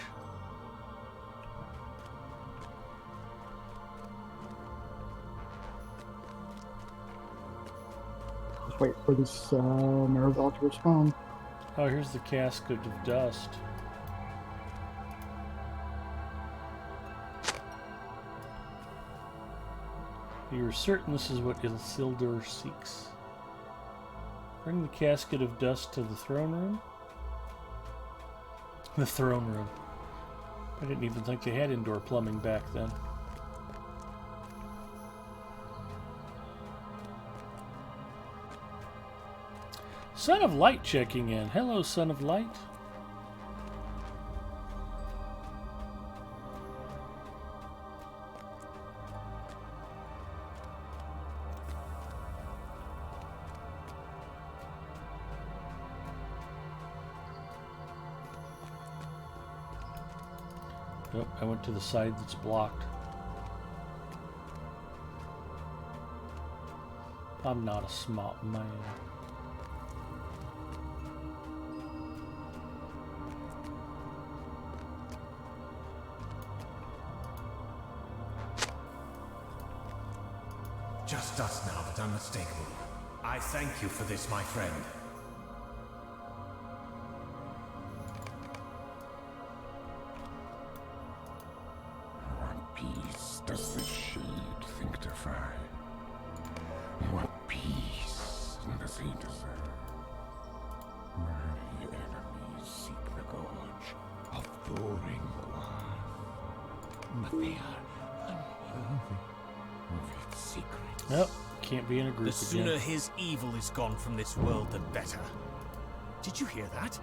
Just wait for this Marivel to respond. Oh, here's the casket of dust. You're certain this is what Isildur seeks? Bring the casket of dust to the throne room? The throne room. I didn't even think they had indoor plumbing back then. Son of Light checking in. Hello, Son of Light. Nope, I went to the side that's blocked. I'm not a smart man. Just us now, but unmistakable. I thank you for this, my friend. What peace does the shade think to find? What peace does he deserve? My enemies seek the gorge of Thoring Wild, but they are unworthy of its secrets. Nope, can't be in a group The sooner again. his evil is gone from this world, the better. Did you hear that?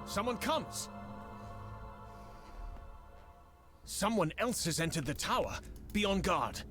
Someone comes! Someone else has entered the tower. Be on guard.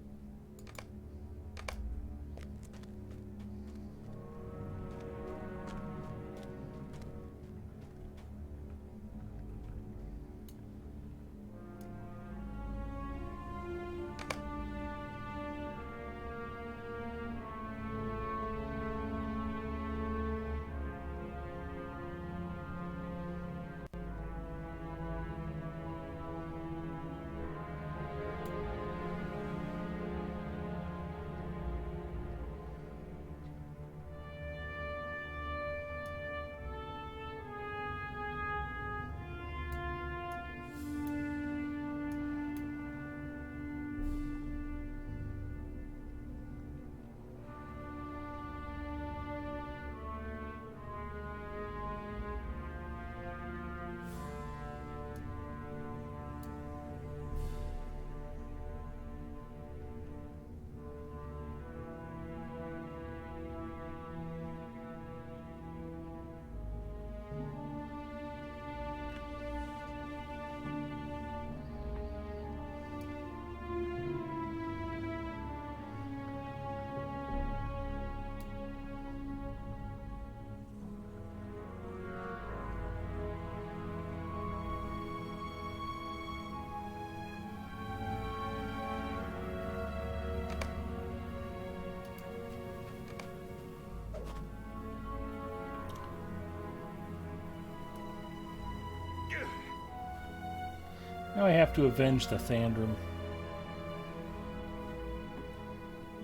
Now I have to avenge the Thandrum.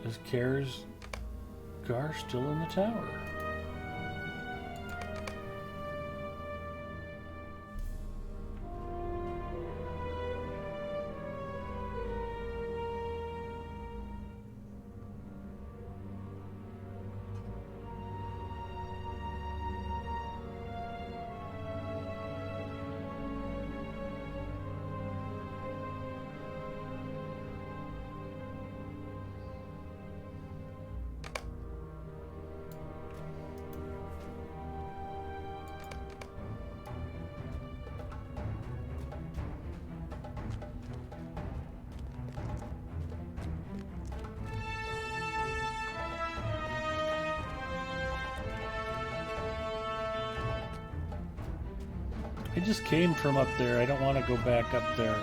Is Gar still in the tower? I just came from up there. I don't want to go back up there.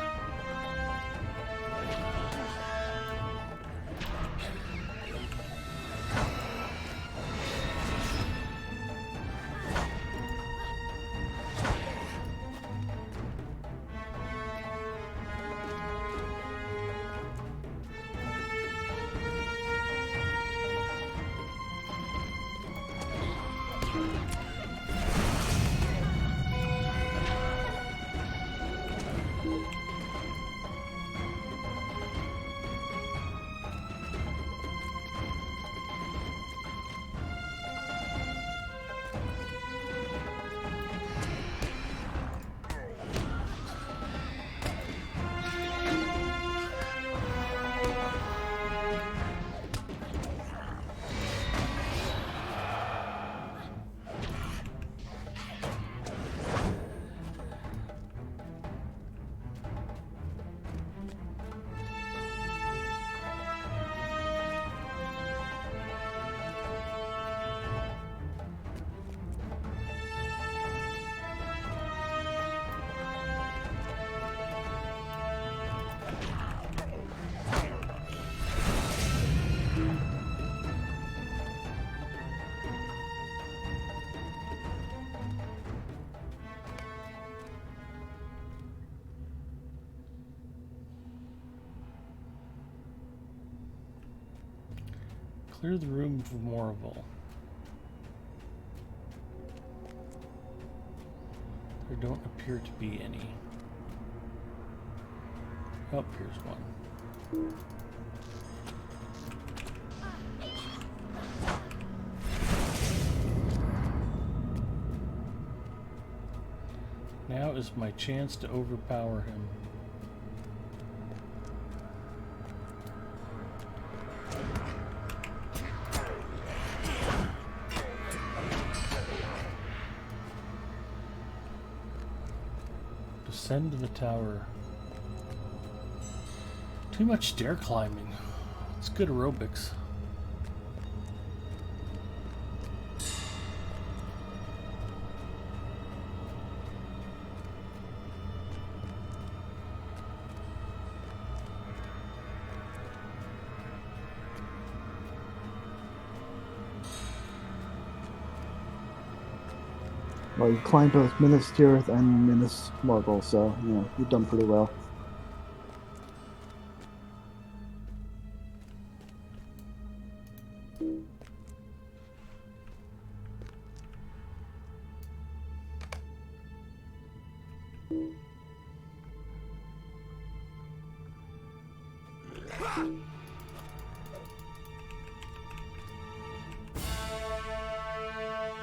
Clear the room for Morrival. There don't appear to be any. Oh, here's one. Now is my chance to overpower him. Descend to the tower. Too much stair climbing. It's good aerobics. Well, you climbed both Minas Tirith and Minas Morgul, so, you know, you've done pretty well.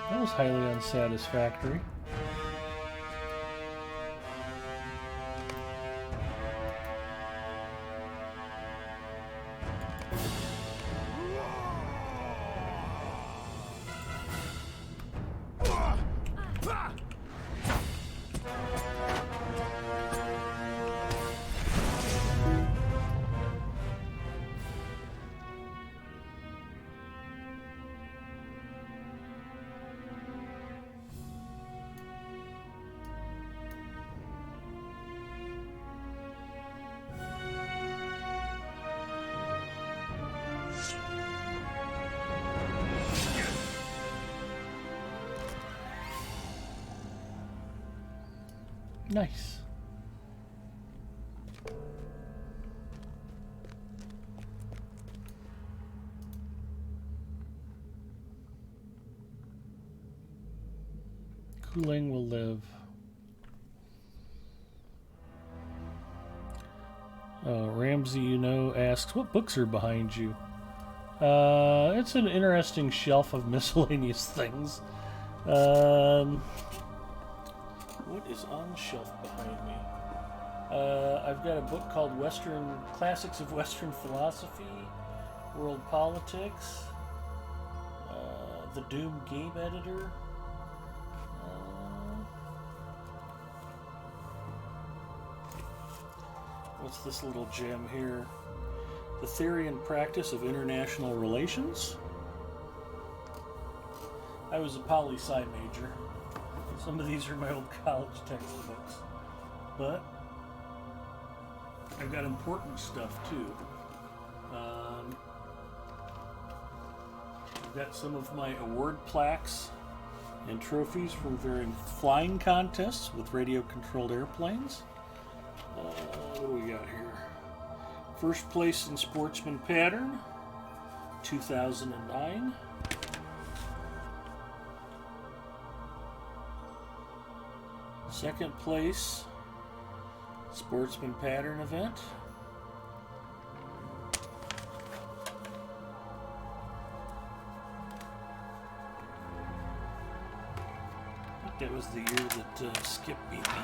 That was highly unsatisfactory. Nice. Cooling will live. Ramsey, you know, asks, what books are behind you? It's an interesting shelf of miscellaneous things. What is on the shelf behind me? I've got a book called Classics of Western Philosophy, World Politics, The Doom Game Editor. What's this little gem here? The Theory and Practice of International Relations. I was a poli-sci major. Some of these are my old college textbooks. But I've got important stuff too. I've got some of my award plaques and trophies from varying flying contests with radio-controlled airplanes. What do we got here? First place in Sportsman Pattern, 2009. Second place, Sportsman Pattern event. I think that was the year that Skip beat me.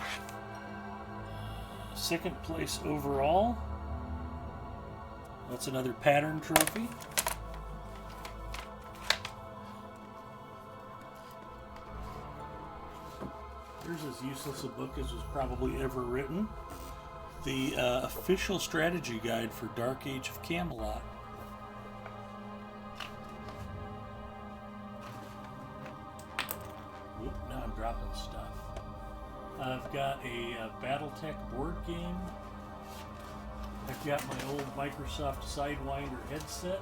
Second place overall. That's another pattern trophy. Here's as useless a book as was probably ever written. The official strategy guide for Dark Age of Camelot. Oop, now I'm dropping stuff. I've got a Battletech board game. I've got my old Microsoft Sidewinder headset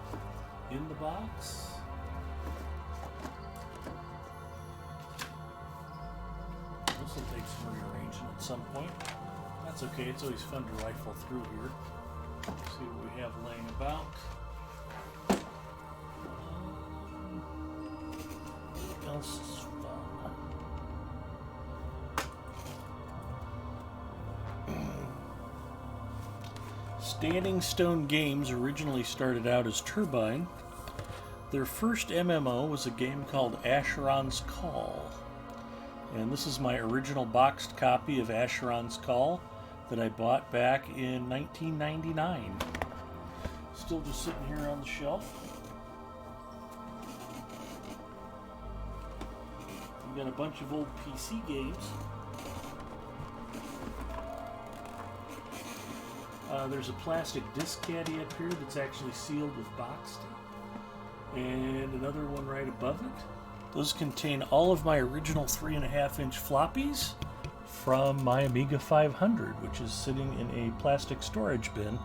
in the box. This will take some rearranging at some point. That's okay, it's always fun to rifle through here. See what we have laying about. Standing Stone Games originally started out as Turbine. Their first MMO was a game called Asheron's Call. And this is my original boxed copy of Asheron's Call that I bought back in 1999. Still just sitting here on the shelf. We've got a bunch of old PC games. There's a plastic disc caddy up here that's actually sealed with boxed. And another one right above it. Those contain all of my original 3.5-inch floppies from my Amiga 500, which is sitting in a plastic storage bin.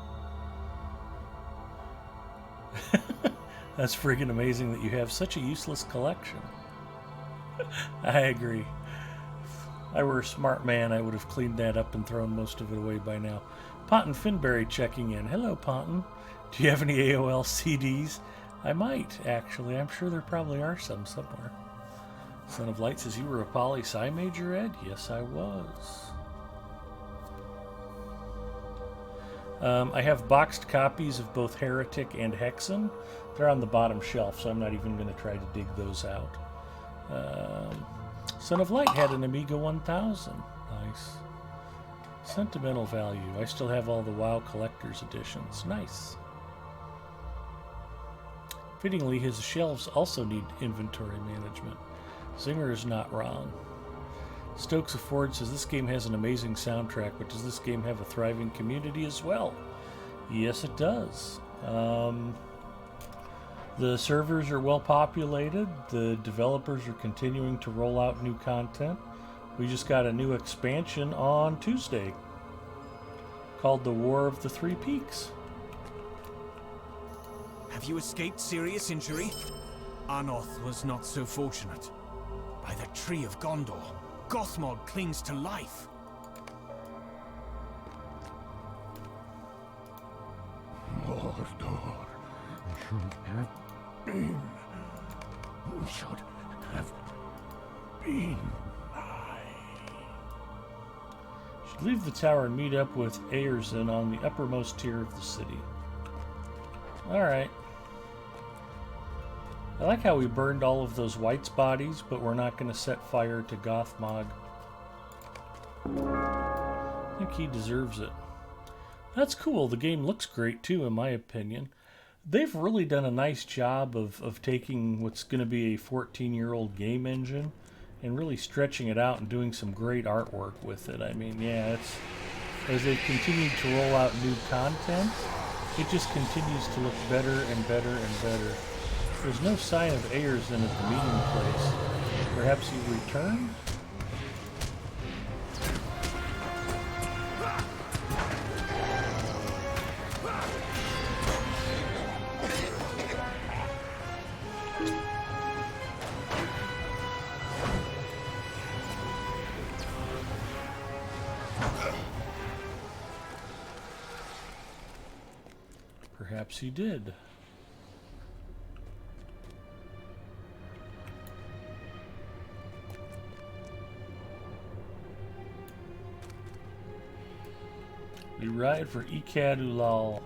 That's friggin' amazing that you have such a useless collection. I agree. If I were a smart man, I would have cleaned that up and thrown most of it away by now. Ponton Finberry checking in. Hello, Ponton. Do you have any AOL CDs? I might, actually. I'm sure there probably are some somewhere. Son of Light says, you were a poli-sci major, Ed? Yes, I was. I have boxed copies of both Heretic and Hexen. They're on the bottom shelf, so I'm not even going to try to dig those out. Son of Light had an Amiga 1000. Nice. Sentimental value. I still have all the WoW Collector's Editions. Nice. Fittingly, his shelves also need inventory management. Zinger is not wrong. Stokes of Ford says, this game has an amazing soundtrack, but does this game have a thriving community as well? Yes, it does. The servers are well populated. The developers are continuing to roll out new content. We just got a new expansion on Tuesday called The War of the Three Peaks. Have you escaped serious injury? Arnoth was not so fortunate. By the Tree of Gondor, Gothmog clings to life. Mordor should have been. Should have been mine. Should leave the tower and meet up with Eärzen on the uppermost tier of the city. Alright. I like how we burned all of those White's bodies, but we're not going to set fire to Gothmog. I think he deserves it. That's cool. The game looks great too, in my opinion. They've really done a nice job of taking what's going to be a 14-year-old game engine and really stretching it out and doing some great artwork with it. I mean, yeah, it's as they've continued to roll out new content, it just continues to look better and better and better. There's no sign of Eärzen at the meeting place. Perhaps he returned? Perhaps he did. We ride for Ikad Ulal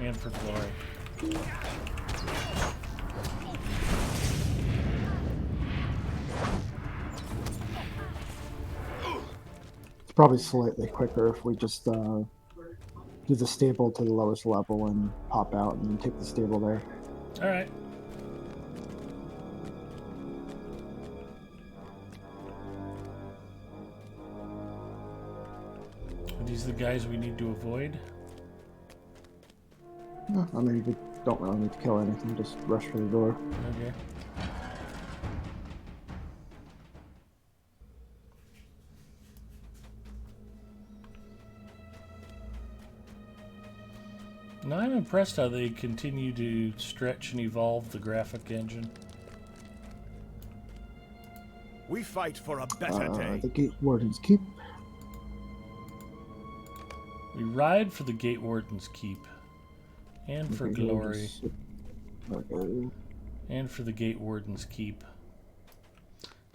and for glory. It's probably slightly quicker if we just do the stable to the lowest level and pop out and then take the stable there. All right. Are these the guys we need to avoid? No, I mean, we don't really need to kill anything, just rush for the door. Okay. No, I'm impressed how they continue to stretch and evolve the graphic engine. We fight for a better day. The Gate Warden's Keep. We ride for the Gate Warden's Keep. And for glory. Okay. And for the Gate Warden's Keep.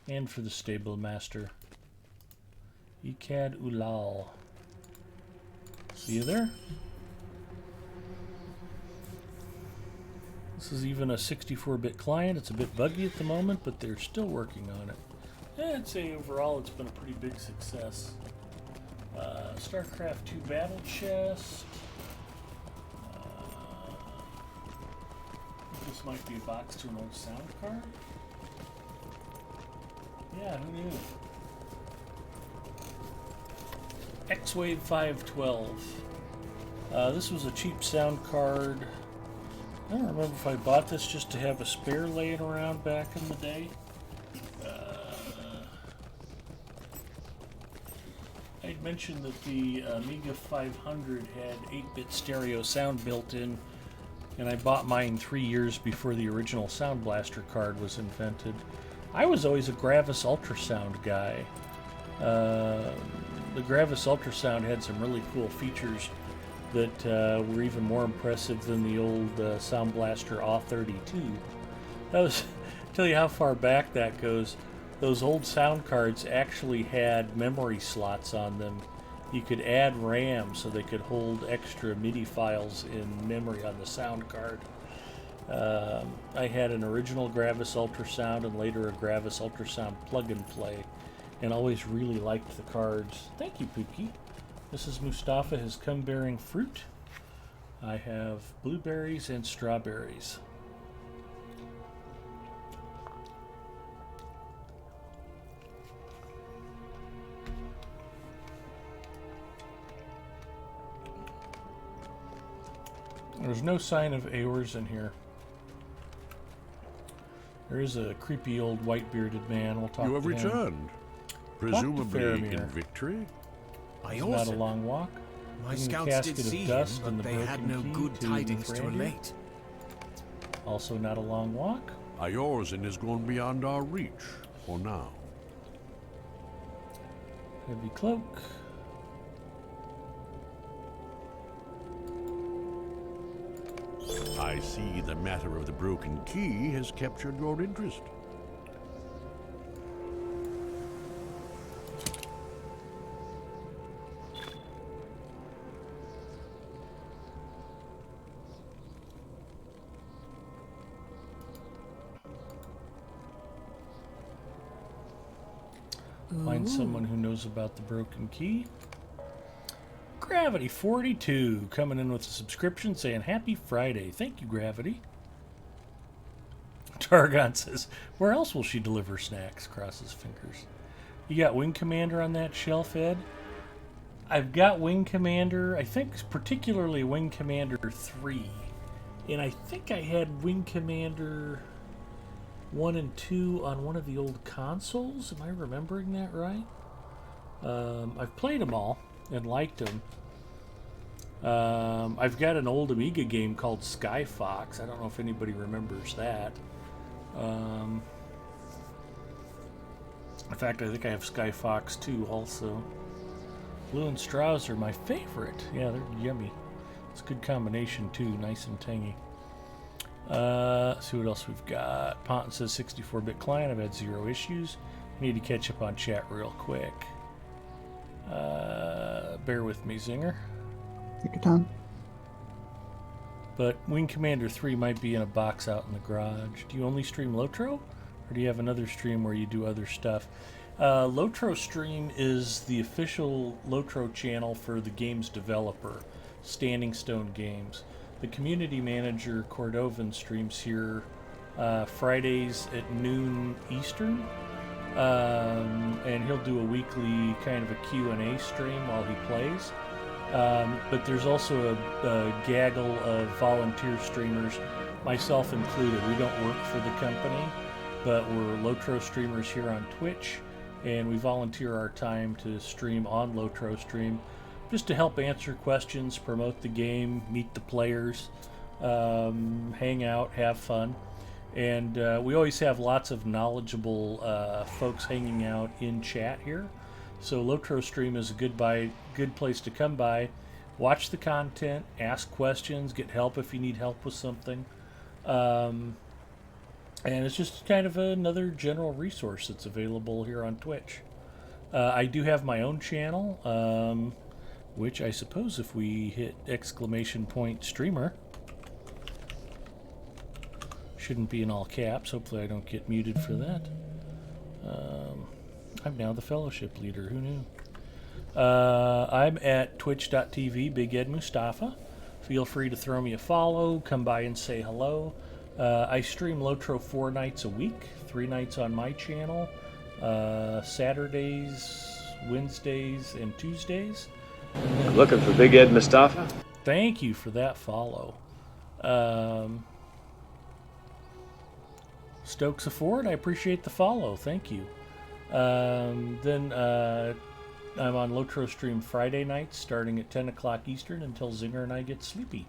And for the Stable Master. Ikad Ulal. See you there. This is even a 64-bit client. It's a bit buggy at the moment, but they're still working on it. I'd say overall it's been a pretty big success. StarCraft 2 Battle Chest. This might be a box to an old sound card. Yeah, who knew? X-Wave 512. This was a cheap sound card. I don't remember if I bought this just to have a spare laying around back in the day. I'd mentioned that the Amiga 500 had 8-bit stereo sound built in, and I bought mine 3 years before the original Sound Blaster card was invented. I was always a Gravis Ultrasound guy. The Gravis Ultrasound had some really cool features that were even more impressive than the old Sound Blaster AW32. That was, tell you how far back that goes. Those old sound cards actually had memory slots on them. You could add RAM so they could hold extra MIDI files in memory on the sound card. I had an original Gravis Ultrasound and later a Gravis Ultrasound plug-and-play, and always really liked the cards. Thank you, Pookie. Mrs. Mustafa has come bearing fruit. I have blueberries and strawberries. There's no sign of Aors in here. There is a creepy old white-bearded man. We'll talk to him. You have returned. Presumably in victory? I It's also. not a long walk. My Bringing the scouts casket did of see him, dust and but the they had broken no key good to tidings to Brandy. relate. Also not a long walk. Eorzen is gone beyond our reach for now. Heavy cloak. I see the matter of the broken key has captured your interest. Find someone who knows about the broken key. Gravity 42 coming in with a subscription saying happy Friday. Thank you, Gravity. Targon says, where else will she deliver snacks? Crosses fingers. You got Wing Commander on that shelf, Ed? I've got Wing Commander, I think particularly Wing Commander 3. And I think I had Wing Commander 1 and 2 on one of the old consoles. Am I remembering that right? I've played them all and liked them. I've got an old Amiga game called Sky Fox. I don't know if anybody remembers that. In fact, I think I have Sky Fox 2 also. Blue and straws are my favorite. Yeah, they're yummy. It's a good combination too, nice and tangy. See what else we've got. Ponton says 64-bit client. I've had 0 issues. Need to catch up on chat real quick. Bear with me, Zinger. Take your time. But Wing Commander 3 might be in a box out in the garage. Do you only stream Lotro? Or do you have another stream where you do other stuff? Lotro Stream is the official Lotro channel for the game's developer, Standing Stone Games. The community manager, Cordovan, streams here Fridays at noon Eastern. And he'll do a weekly kind of a Q&A stream while he plays. But there's also a gaggle of volunteer streamers, myself included. We don't work for the company, but we're Lotro streamers here on Twitch, and we volunteer our time to stream on Lotro Stream just to help answer questions, promote the game, meet the players, hang out, have fun. And we always have lots of knowledgeable folks hanging out in chat here. So Lotro Stream is a good place to come by, watch the content, ask questions, get help if you need help with something. And it's just kind of another general resource that's available here on Twitch. I do have my own channel, which I suppose if we hit exclamation point streamer, shouldn't be in all caps. Hopefully I don't get muted for that. I'm now the fellowship leader. Who knew? I'm at twitch.tv, Big Ed Mustafa. Feel free to throw me a follow. Come by and say hello. I stream Lotro 4 nights a week, 3 nights on my channel, Saturdays, Wednesdays, and Tuesdays. Looking for Big Ed Mustafa? Thank you for that follow. Stokes Afford, I appreciate the follow. Thank you. Then I'm on Lotro Stream Friday nights starting at 10 o'clock Eastern until Zinger and I get sleepy.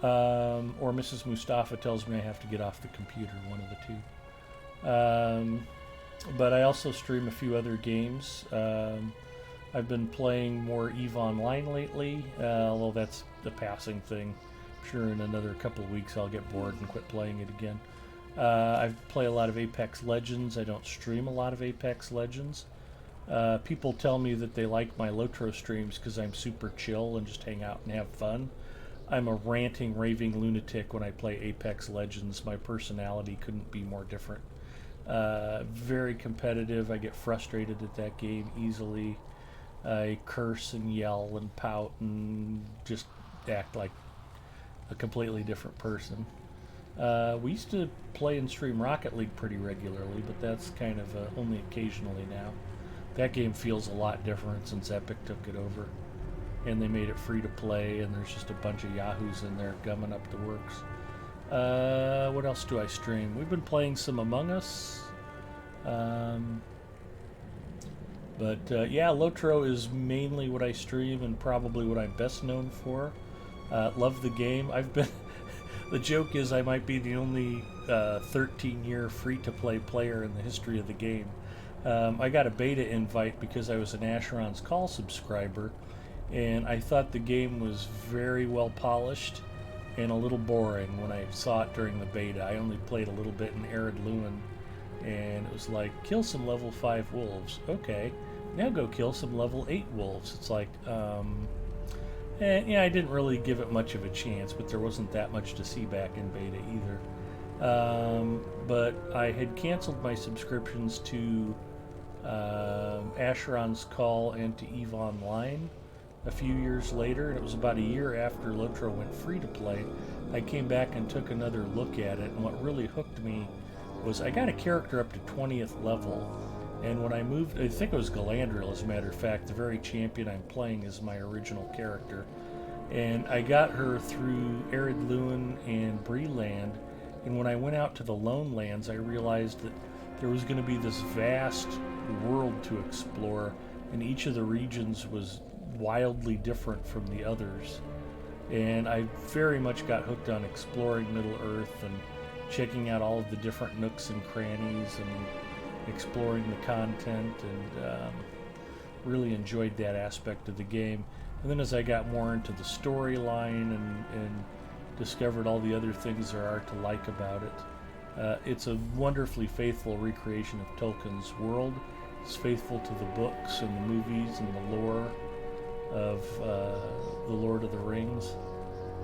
Or Mrs. Mustafa tells me I have to get off the computer, one of the two. But I also stream a few other games. I've been playing more EVE Online lately, although that's the passing thing. I'm sure in another couple of weeks I'll get bored and quit playing it again. I play a lot of Apex Legends. I don't stream a lot of Apex Legends. People tell me that they like my Lotro streams because I'm super chill and just hang out and have fun. I'm a ranting, raving lunatic when I play Apex Legends. My personality couldn't be more different. Very competitive. I get frustrated at that game easily. I curse and yell and pout and just act like a completely different person. We used to play and stream Rocket League pretty regularly, but that's kind of only occasionally now. That game feels a lot different since Epic took it over. And they made it free to play, and there's just a bunch of yahoos in there gumming up the works. What else do I stream? We've been playing some Among Us. Yeah, Lotro is mainly what I stream and probably what I'm best known for. Love the game. I've been... The joke is I might be the only 13-year free-to-play player in the history of the game. I got a beta invite because I was an Asheron's Call subscriber, and I thought the game was very well polished and a little boring when I saw it during the beta. I only played a little bit in Arid Luin, and it was like, kill some level 5 wolves. Okay, now go kill some level 8 wolves. It's like, yeah, I didn't really give it much of a chance, but there wasn't that much to see back in beta either. But I had canceled my subscriptions to Asheron's Call and to EVE Online a few years later, and it was about a year after Lotro went free to play. I came back and took another look at it, and what really hooked me was I got a character up to 20th level, and when I moved, I think it was Galandriel as a matter of fact, the very champion I'm playing is my original character, and I got her through Arid Luin and Breeland, and when I went out to the Lone Lands, I realized that there was going to be this vast world to explore, and each of the regions was wildly different from the others. And I very much got hooked on exploring Middle-earth and checking out all of the different nooks and crannies and exploring the content, and really enjoyed that aspect of the game. And then as I got more into the storyline and discovered all the other things there are to like about it, it's a wonderfully faithful recreation of Tolkien's world. It's faithful to the books and the movies and the lore of The Lord of the Rings.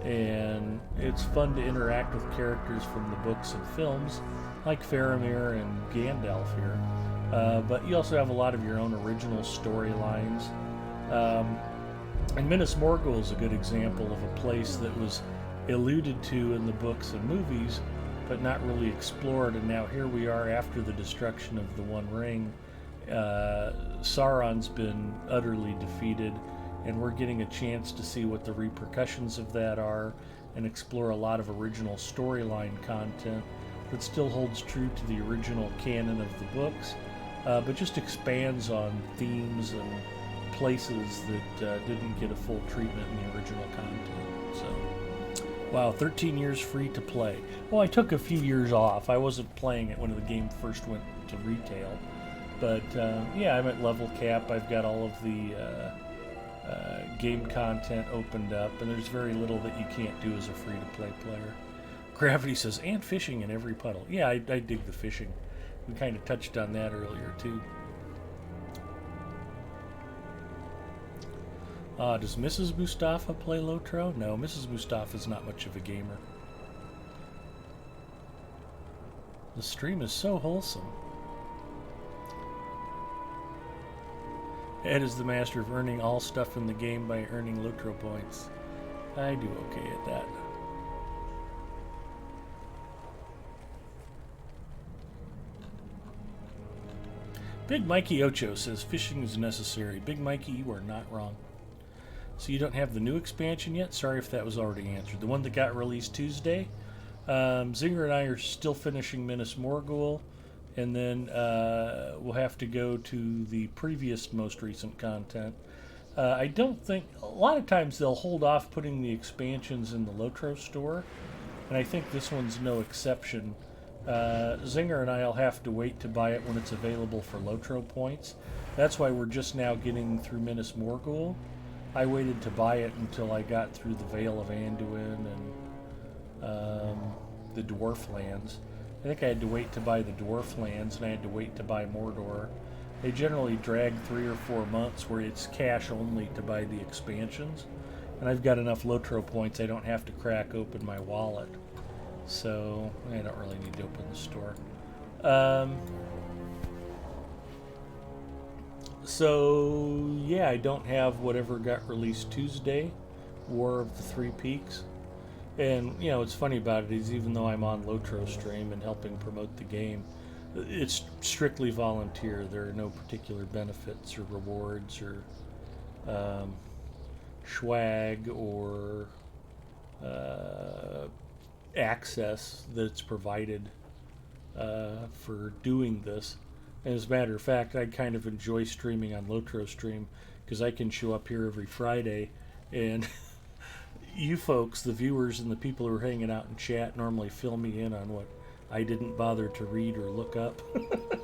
And it's fun to interact with characters from the books and films, like Faramir and Gandalf here. But you also have a lot of your own original storylines. And Minas Morgul is a good example of a place that was alluded to in the books and movies, but not really explored. And now here we are after the destruction of the One Ring. Sauron's been utterly defeated, and we're getting a chance to see what the repercussions of that are and explore a lot of original storyline content that still holds true to the original canon of the books, but just expands on themes and places that didn't get a full treatment in the original content. So, wow, 13 years free to play. Well, I took a few years off. I wasn't playing it when the game first went to retail. But, yeah, I'm at level cap. I've got all of the game content opened up, and there's very little that you can't do as a free-to-play player. Gravity says, and fishing in every puddle. Yeah, I dig the fishing. We kind of touched on that earlier, too. Does Mrs. Mustafa play Lotro? No, Mrs. Mustafa's not much of a gamer. The stream is so wholesome. Ed is the master of earning all stuff in the game by earning Lotro points. I do okay at that. Big Mikey Ocho says fishing is necessary. Big Mikey, you are not wrong. So you don't have the new expansion yet? Sorry if that was already answered. The one that got released Tuesday? Zinger and I are still finishing Minas Morgul, and then we'll have to go to the previous most recent content. I don't think... A lot of times they'll hold off putting the expansions in the Lotro store, and I think this one's no exception. Zinger and I will have to wait to buy it when it's available for Lotro points. That's why we're just now getting through Minas Morgul. I waited to buy it until I got through the Vale of Anduin and the Dwarf Lands. I think I had to wait to buy the Dwarf Lands, and I had to wait to buy Mordor. They generally drag 3 or 4 months where it's cash only to buy the expansions. And I've got enough Lotro points I don't have to crack open my wallet. So I don't really need to open the store. So yeah, I don't have whatever got released Tuesday, War of the Three Peaks. And you know, what's funny about it is even though I'm on Lotro stream and helping promote the game, it's strictly volunteer. There are no particular benefits or rewards or swag or access that's provided for doing this. And as a matter of fact, I kind of enjoy streaming on Lotro Stream because I can show up here every Friday, and you folks, the viewers and the people who are hanging out in chat, normally fill me in on what I didn't bother to read or look up.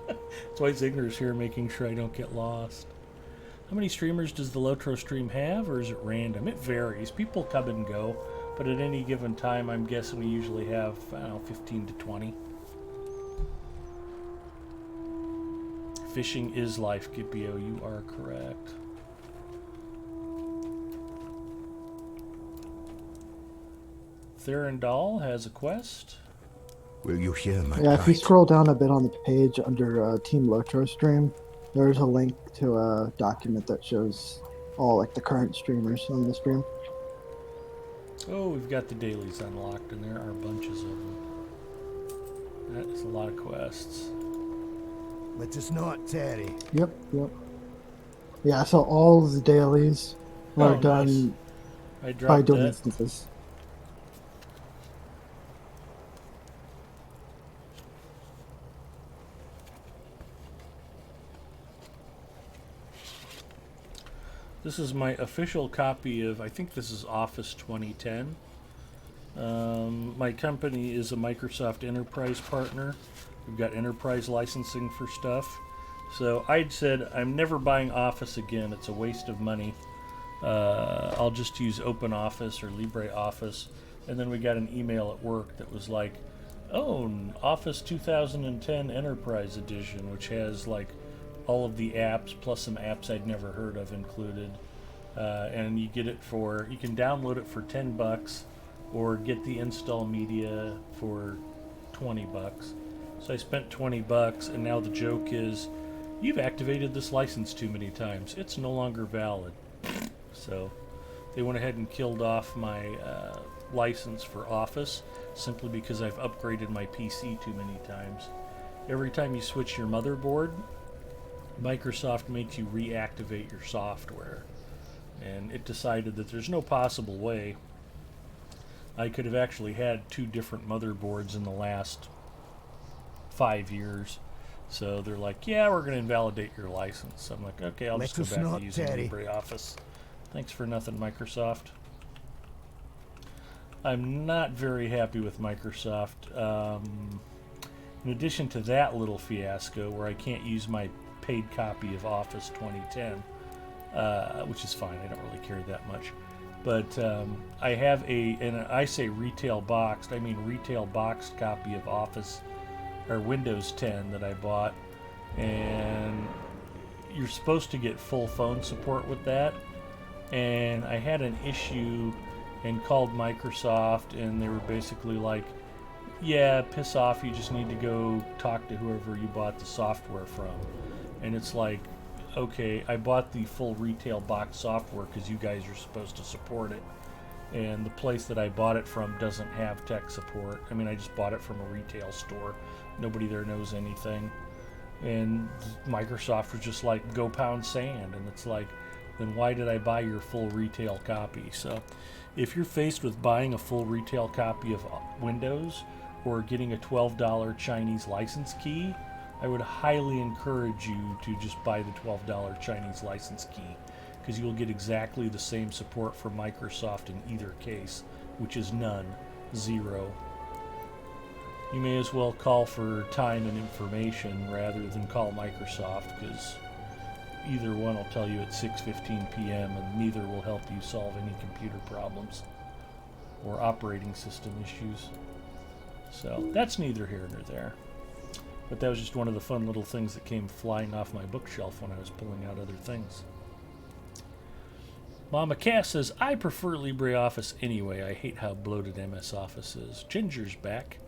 That's why Zinger's here making sure I don't get lost. How many streamers does the Lotro stream have, or is it random? It varies. People come and go, but at any given time, I'm guessing we usually have, I don't know, 15 to 20. Fishing is life, Gipio. You are correct. Therendal has a quest. Will you hear my Yeah, if you plight? scroll down a bit on the page under Team Lotro stream, there's a link to a document that shows all like the current streamers on the stream. Oh, we've got the dailies unlocked, and there are bunches of them. That is a lot of quests. Let us not tarry. Yep. Yeah, so all the dailies are Oh, done nice. I by dropped doing that. instances. This is my official copy of, I think this is Office 2010. My company is a Microsoft Enterprise partner. We've got enterprise licensing for stuff. So I'd said, I'm never buying Office again. It's a waste of money. I'll just use OpenOffice or LibreOffice. And then we got an email at work that was like, oh, Office 2010 Enterprise Edition, which has like all of the apps plus some apps I'd never heard of included. And you get it for, you can download it for $10 or get the install media for $20. So I spent $20, and now the joke is, you've activated this license too many times. It's no longer valid. So they went ahead and killed off my license for Office simply because I've upgraded my PC too many times. Every time you switch your motherboard, Microsoft makes you reactivate your software. And it decided that there's no possible way I could have actually had 2 different motherboards in the last 5 years. So they're like, yeah, we're going to invalidate your license. I'm like, okay, I'll just go back to using LibreOffice. Thanks for nothing, Microsoft. I'm not very happy with Microsoft. In addition to that little fiasco where I can't use my paid copy of Office 2010, which is fine, I don't really care that much. But I have and I say retail boxed, I mean retail boxed copy of Office or Windows 10 that I bought, and you're supposed to get full phone support with that. and I had an issue and called Microsoft, and they were basically like, yeah, piss off, you just need to go talk to whoever you bought the software from. And it's like, okay, I bought the full retail box software because you guys are supposed to support it, and the place that I bought it from doesn't have tech support. I mean, I just bought it from a retail store. Nobody there knows anything. And Microsoft was just like, go pound sand. And it's like, then why did I buy your full retail copy? So if you're faced with buying a full retail copy of Windows or getting a $12 Chinese license key, I would highly encourage you to just buy the $12 Chinese license key, because you will get exactly the same support from Microsoft in either case, which is none, zero. You may as well call for time and information rather than call Microsoft, because either one will tell you at 6:15 p.m. and neither will help you solve any computer problems or operating system issues. So that's neither here nor there. But that was just one of the fun little things that came flying off my bookshelf when I was pulling out other things. Mama Cass says, I prefer LibreOffice anyway. I hate how bloated MS Office is. Ginger's back.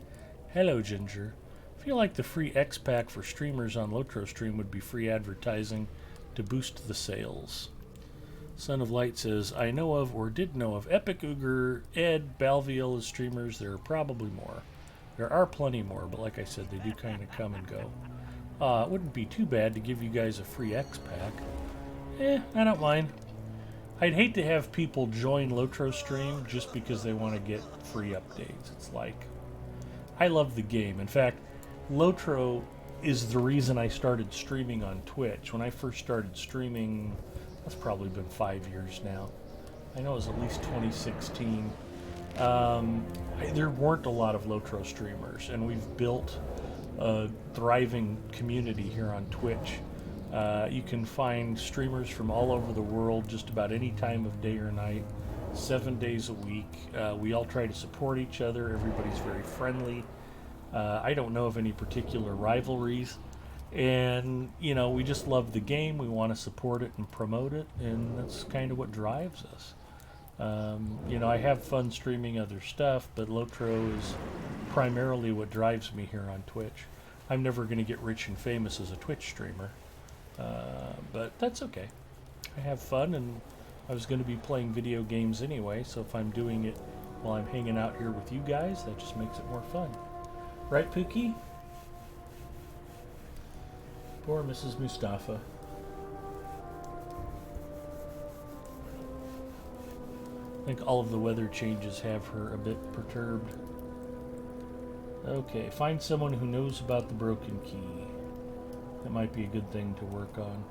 Hello, Ginger. I feel like the free X Pack for streamers on LotroStream would be free advertising to boost the sales. Son of Light says, I know of or did know of Epic, Uger, Ed, Balviel as streamers. There are probably more. There are plenty more, but like I said, they do kind of come and go. It wouldn't be too bad to give you guys a free X Pack. I don't mind. I'd hate to have people join LotroStream just because they want to get free updates. It's like, I love the game. In fact, Lotro is the reason I started streaming on Twitch. When I first started streaming, that's probably been 5 years now. I know it was at least 2016. There weren't a lot of Lotro streamers, and we've built a thriving community here on Twitch. You can find streamers from all over the world just about any time of day or night, 7 days a week. We all try to support each other. Everybody's very friendly. I don't know of any particular rivalries. And, you know, we just love the game. We want to support it and promote it, and that's kind of what drives us. You know, I have fun streaming other stuff, but Lotro is primarily what drives me here on Twitch. I'm never going to get rich and famous as a Twitch streamer, but that's okay. I have fun, and I was going to be playing video games anyway, so if I'm doing it while I'm hanging out here with you guys, that just makes it more fun. Right, Pookie? Poor Mrs. Mustafa. I think all of the weather changes have her a bit perturbed. Okay, find someone who knows about the broken key. That might be a good thing to work on.